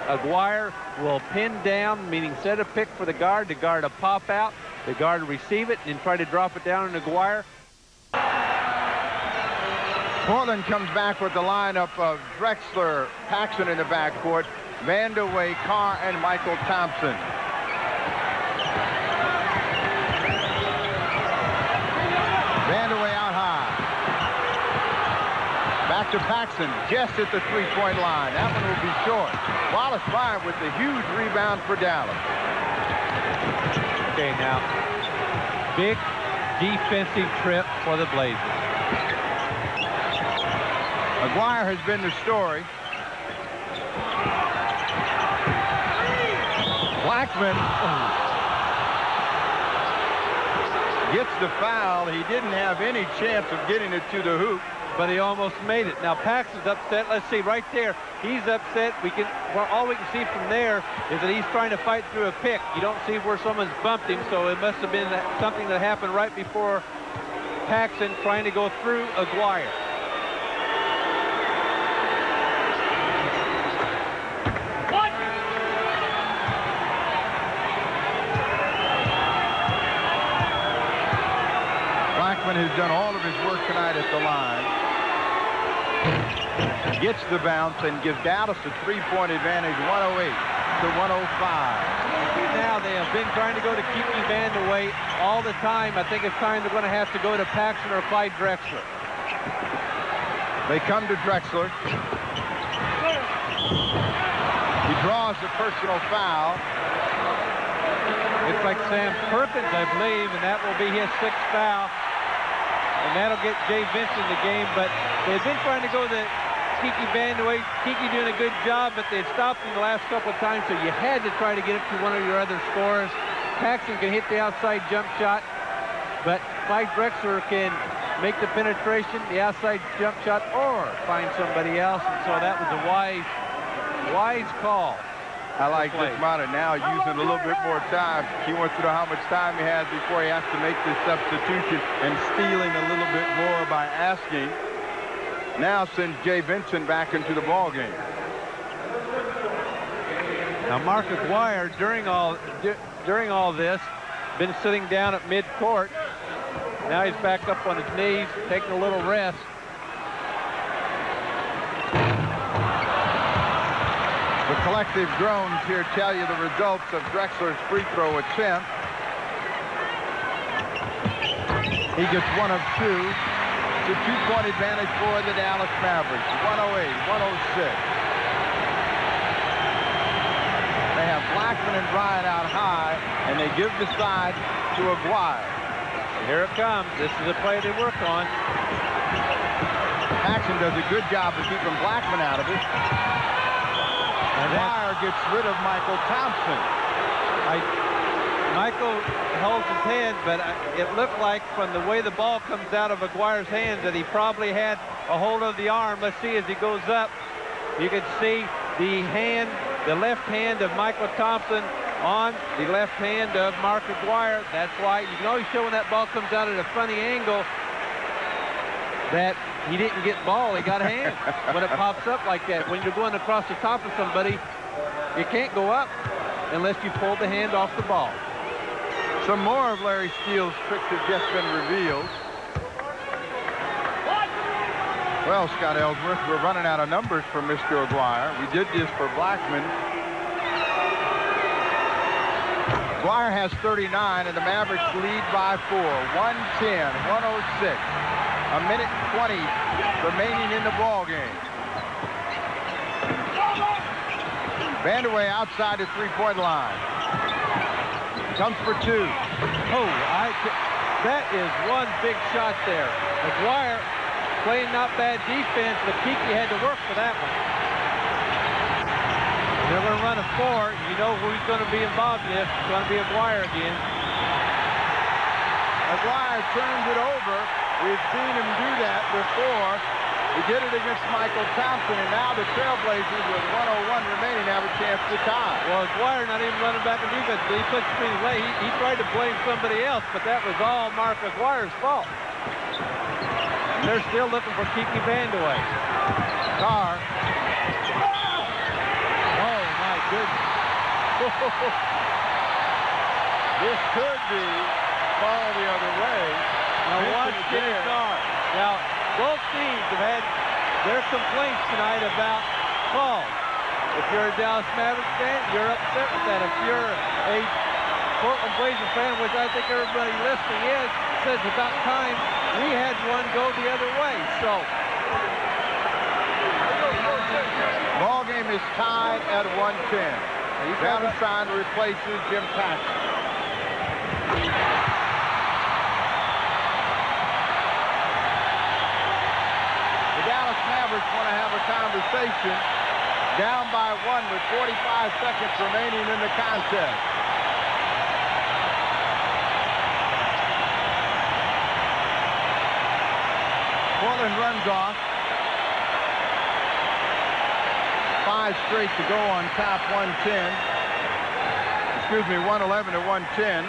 Aguirre will pin down, meaning set a pick for the guard to pop out, the guard to receive it, and try to drop it down on Aguirre. Portland comes back with the lineup of Drexler, Paxson in the backcourt, Vandeweghe, Carr, and Michael Thompson. Vandeweghe out high. Back to Paxson, just at the three-point line. That one will be short. Wallace Bryant with the huge rebound for Dallas. Okay, now, big defensive trip for the Blazers. Aguirre has been the story. Blackman gets the foul. He didn't have any chance of getting it to the hoop, but he almost made it. Now Paxson's upset. Let's see right there. He's upset. All we can see from there is that he's trying to fight through a pick. You don't see where someone's bumped him, so it must have been something that happened right before Paxson trying to go through Aguirre. Has done all of his work tonight at the line. Gets the bounce and gives Dallas a three-point advantage, 108 to 105. Now they have been trying to go to Kiki Vandeweghe all the time. I think it's time they're going to have to go to Paxson or Clyde Drexler. They come to Drexler. He draws the personal foul. It's like Sam Perkins, I believe, and that will be his 6th foul. And that'll get Jay Vince in the game, but they've been trying to go to Kiki Vandeweghe. Kiki doing a good job, but they've stopped him the last couple of times, so you had to try to get it to one of your other scorers. Paxson can hit the outside jump shot, but Mike Drexler can make the penetration, the outside jump shot, or find somebody else. And so that was a wise call. I like this Mata now using a little bit more time. He wants to know how much time he has before he has to make this substitution, and stealing a little bit more by asking. Now sends Jay Vincent back into the ball game. Now Mark Aguirre, during all this, been sitting down at mid-court. Now he's back up on his knees, taking a little rest. The collective groans here tell you the results of Drexler's free throw attempt. He gets 1 of 2. It's a 2-point advantage for the Dallas Mavericks. 108-106. They have Blackman and Bryant out high, and they give the side to Aguirre. Here it comes. This is a play they work on. Paxson does a good job of keeping Blackman out of it. Aguirre gets rid of Michael Thompson. Michael holds his head, but it looked like from the way the ball comes out of Aguirre's hands that he probably had a hold of the arm. Let's see as he goes up. You can see the left hand of Michael Thompson on the left hand of Mark Aguirre. That's why you can always show when that ball comes out at a funny angle that he didn't get ball, he got hand. When it pops up like that, when you're going across the top of somebody, you can't go up unless you pull the hand off the ball. Some more of Larry Steele's tricks have just been revealed. Well, Scott Ellsworth, we're running out of numbers for Mr. Aguirre. We did this for Blackman. Aguirre has 39, and the Mavericks lead by 4. 110-106. A minute 20 remaining in the ball game. Vanderway outside the three-point line. Comes for 2. Oh, that is one big shot there. Aguirre playing not bad defense, but Kiki had to work for that one. They're going to run a 4. You know who's going to be involved in this. It's going to be Aguirre again. Aguirre turns it over. We've seen him do that before. He did it against Michael Thompson, and now the Trailblazers, with 1:01 remaining, have a chance to tie. Well, Aguirre not even running back in defense, but he puts between his legs. He tried to blame somebody else, but that was all Mark Aguirre's fault. And they're still looking for Kiki Vandeweghe. Carr. Oh, my goodness. This could be ball the other way. Now watch Kenny Carr. Now, both teams have had their complaints tonight about calls. If you're a Dallas Mavericks fan, you're upset with that. If you're a Portland Blazers fan, which I think everybody listening is, says about time we had one go the other way. So, ball game is tied at 110. Valentine replaces Jim Paxson. The Dallas Mavericks want to have a conversation. Down by 1 with 45 seconds remaining in the contest. Portland runs off. 5 straight to go on top. 110. Excuse me, 111 to 110.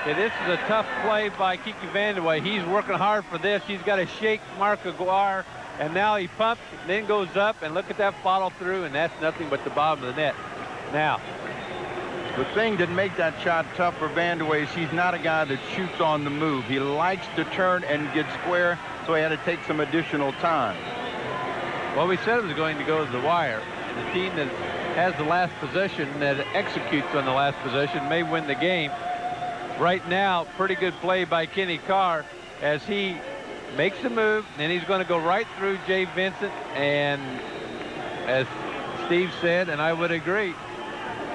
Yeah, this is a tough play by Kiki Vandeweghe. He's working hard for this. He's got to shake Mark Aguirre, and now he pumps, then goes up, and look at that follow through, and that's nothing but the bottom of the net. Now, the thing that makes that shot tough for Vandeweghe is he's not a guy that shoots on the move. He likes to turn and get square, so he had to take some additional time. Well, we said it was going to go to the wire. The team that has the last possession, that executes on the last possession, may win the game. Right now, pretty good play by Kenny Carr as he makes a move, and he's going to go right through Jay Vincent, and as Steve said, and I would agree,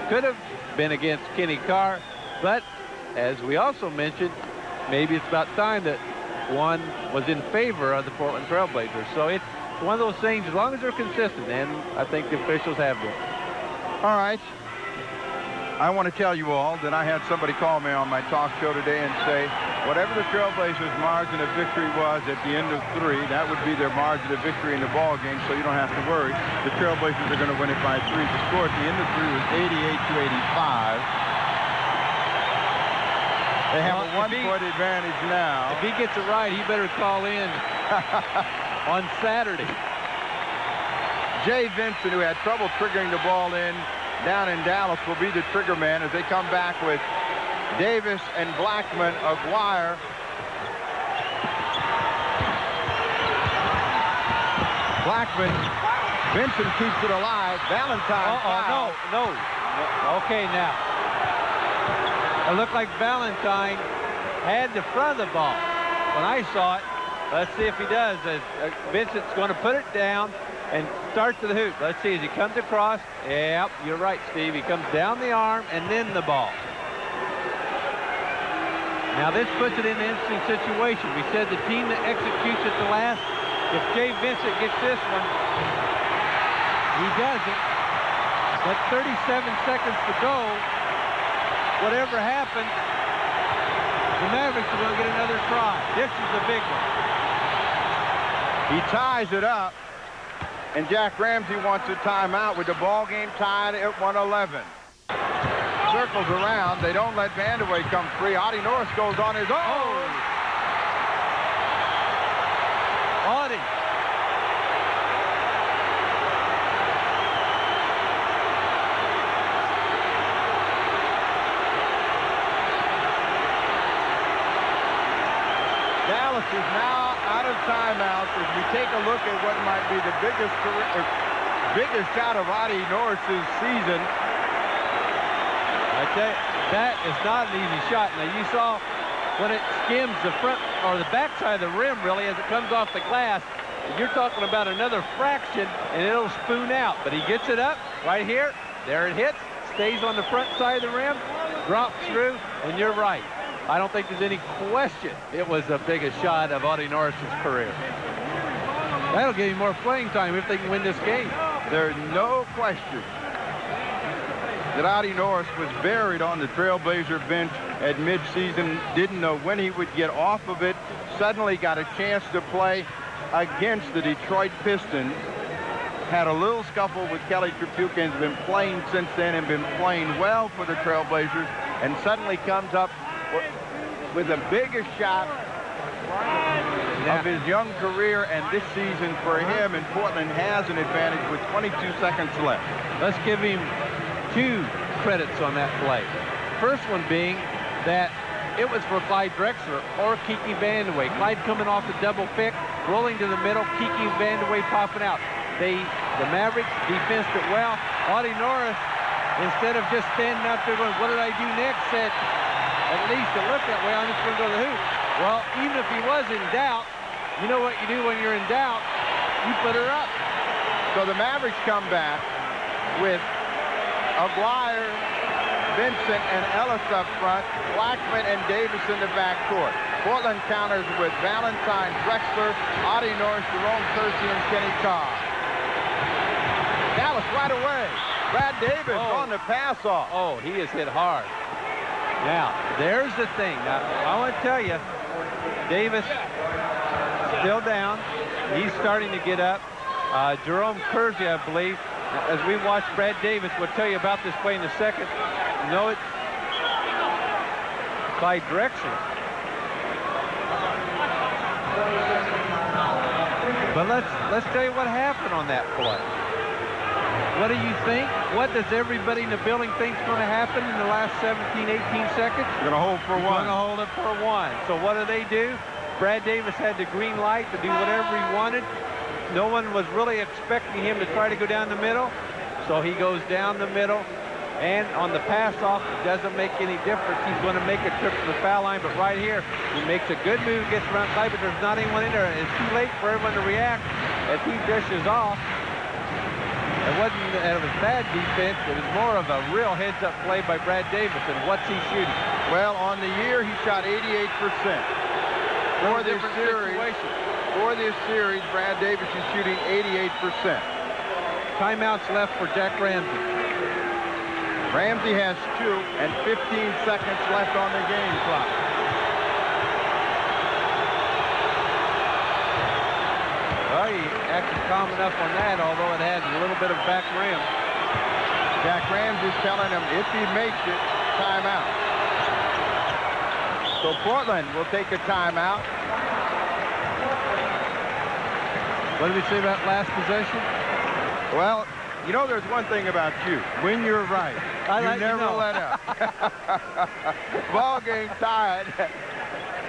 could have been against Kenny Carr, but as we also mentioned, maybe it's about time that one was in favor of the Portland Trailblazers. So it's one of those things, as long as they're consistent, and I think the officials have been. All right. I want to tell you all that I had somebody call me on my talk show today and say, whatever the Trailblazers' margin of victory was at the end of 3, that would be their margin of victory in the ball game, so you don't have to worry. The Trailblazers are going to win it by 3. The score at the end of 3 was 88-85. They have a 1-point advantage now. If he gets it right, he better call in on Saturday. Jay Vincent, who had trouble triggering the ball in down in Dallas, will be the trigger man as they come back with Davis and Blackman, Aguirre. Blackman, Vincent keeps it alive. Valentine. No. Okay, now. It looked like Valentine had the front of the ball. When I saw it, let's see if he does. Vincent's going to put it down and start to the hoop. Let's see as he comes across. Yep, you're right, Steve. He comes down the arm and then the ball. Now this puts it in an interesting situation. We said the team that executes at the last. If Jay Vincent gets this one, he doesn't. But 37 seconds to go. Whatever happens, the Mavericks are going to get another try. This is the big one. He ties it up. And Jack Ramsey wants a timeout with the ball game tied at 111. Circles around. They don't let Vandeweghe come free. Audie Norris goes on his own. Audie. Dallas is now out of timeouts as we take a look at what might be the biggest shot of Audie Norris's season. I tell you, that is not an easy shot. Now you saw when it skims the front or the backside of the rim really as it comes off the glass. You're talking about another fraction and it'll spoon out. But he gets it up right here. There it hits. Stays on the front side of the rim. Drops through. And you're right. I don't think there's any question it was the biggest shot of Audie Norris's career. That'll give him more playing time if they can win this game. There's no question that Audie Norris was buried on the Trailblazer bench at midseason. Didn't know when he would get off of it. Suddenly got a chance to play against the Detroit Pistons. Had a little scuffle with Kelly Trepukins. Been playing since then and been playing well for the Trailblazers. And suddenly comes up with the biggest shot of his young career, and this season for him, and Portland has an advantage with 22 seconds left. Let's give him 2 credits on that play. First one being that it was for Clyde Drexler or Kiki Vandeweghe. Clyde coming off the double pick, rolling to the middle, Kiki Vandeweghe popping out. The Mavericks defensed it well. Audie Norris, instead of just standing out there going, what did I do next, said, at least it looked that way, I'm just going to go to the hoop. Well, even if he was in doubt, you know what you do when you're in doubt? You put her up. So the Mavericks come back with Aguirre, Vincent, and Ellis up front, Blackman and Davis in the backcourt. Portland counters with Valentine, Drexler, Audie Norris, Jerome Kersey, and Kenny Carr. Dallas right away. Brad Davis on the pass off. Oh, he is hit hard. Now, there's the thing. Now, I want to tell you, Davis still down. He's starting to get up. Jerome Kersey, I believe, as we watch Brad Davis, we'll tell you about this play in a second. No, it's Clyde Drexler. But let's tell you what happened on that play. What do you think? What does everybody in the building think is going to happen in the last 17, 18 seconds? Going to hold for one. Going to hold it for one. So what do? Brad Davis had the green light to do whatever he wanted. No one was really expecting him to try to go down the middle. So he goes down the middle. And on the pass-off, it doesn't make any difference. He's going to make a trip to the foul line. But right here, he makes a good move, gets around Clyde, but there's not anyone in there. It's too late for everyone to react as he dishes off. It was bad defense. It was more of a real heads-up play by Brad Davis. And what's he shooting? Well, on the year, he shot 88%. For this series, Brad Davis is shooting 88%. Timeouts left for Jack Ramsey. Ramsey has 2 and 15 seconds left on the game clock. Well, he acted calm enough on that, although it had a little bit of back rim. Jack Ramsey's telling him if he makes it, timeout. So Portland will take a timeout. What did we say about last possession? Well, you know, there's one thing about you. When you're right, you never let up. Ball game tied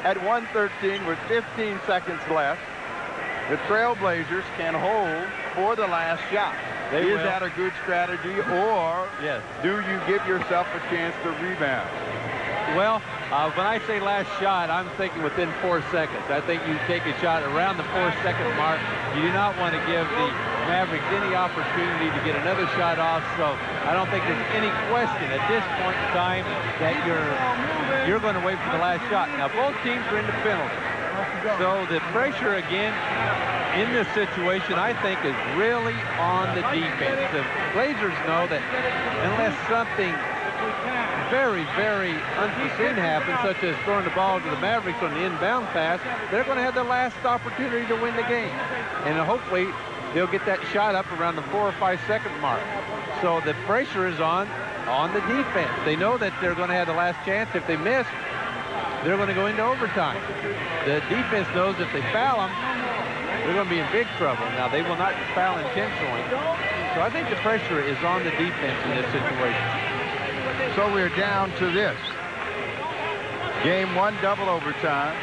at 1:13 with 15 seconds left. The Trailblazers can hold for the last shot. Is that a good strategy, or do you give yourself a chance to rebound? Well, when I say last shot, I'm thinking within 4 seconds. I think you take a shot around the 4-second mark. You do not want to give the Mavericks any opportunity to get another shot off, so I don't think there's any question at this point in time that you're going to wait for the last shot. Now, both teams are in the penalty. So the pressure again in this situation, I think, is really on the defense. The Blazers know that unless something very, very unforeseen happens, such as throwing the ball to the Mavericks on the inbound pass, they're going to have the last opportunity to win the game. And hopefully they'll get that shot up around the 4 or 5 second mark. So the pressure is on the defense. They know that they're going to have the last chance. If they miss, they're going to go into overtime. The defense knows if they foul them, they're going to be in big trouble. Now, they will not foul intentionally. So I think the pressure is on the defense in this situation. So we're down to this. Game 1, double overtime.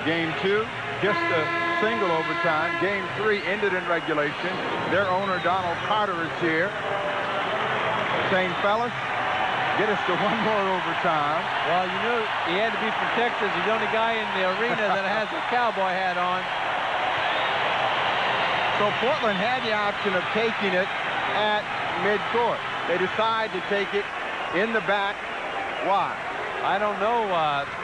Game 2, just a single overtime. Game 3 ended in regulation. Their owner, Donald Carter, is here, saying, fellas, get us to one more overtime. Well, you knew he had to be from Texas. He's the only guy in the arena that has a cowboy hat on. So Portland had the option of taking it at midcourt. They decide to take it in the back. Why? I don't know.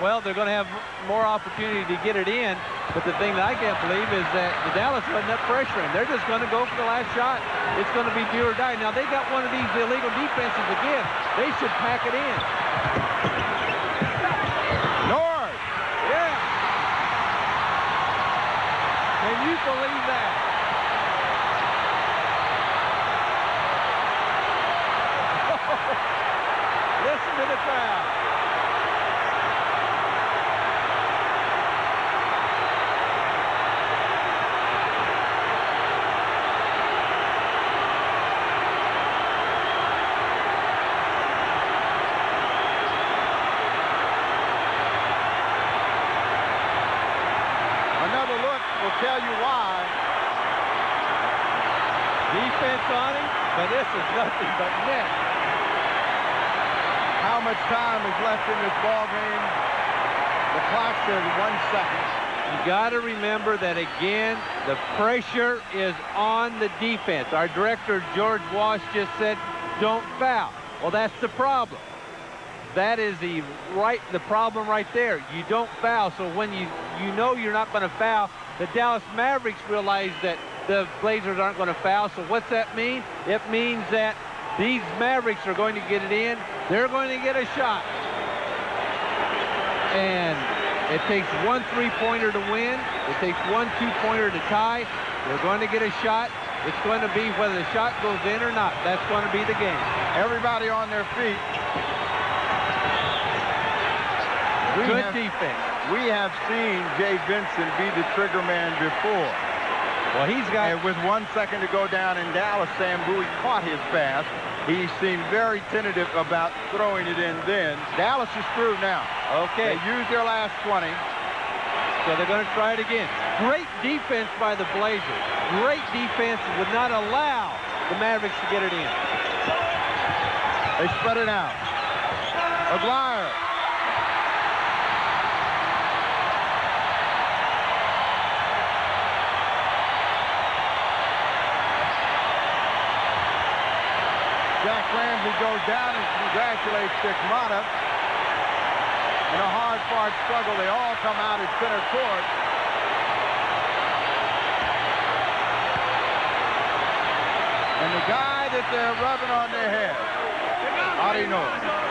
Well, they're going to have more opportunity to get it in. But the thing that I can't believe is that the Dallas wasn't up pressuring. They're just going to go for the last shot. It's going to be do or die. Now, they got one of these illegal defenses again. They should pack it in. North. Yeah. Can you believe that? Listen to the crowd. Another look will tell you why. Defense on him, but this is nothing but net. How much time is left in this ball game? The clock says 1 second. You got to remember that, again, the pressure is on the defense. Our director, George Walsh, just said, don't foul. Well, that's the problem. That is the problem right there. You don't foul. So when you know you're not going to foul, the Dallas Mavericks realize that the Blazers aren't going to foul. So what's that mean? It means that these Mavericks are going to get it in. They're going to get a shot. And it takes 1 3-pointer to win. It takes 1 2-pointer to tie. They're going to get a shot. It's going to be whether the shot goes in or not. That's going to be the game. Everybody on their feet. Good defense. We have seen Jay Vincent be the trigger man before. Well, he's got... And with 1 second to go down in Dallas, Sam Bowie caught his pass. He seemed very tentative about throwing it in then. Dallas is through now. Okay. They used their last 20. So they're going to try it again. Great defense by the Blazers. Great defense would not allow the Mavericks to get it in. They spread it out. Aguirre. Jack Ramsey goes down and congratulates Dick Motta. In a hard-fought struggle, they all come out at center court. And the guy that they're rubbing on their head Arinoa.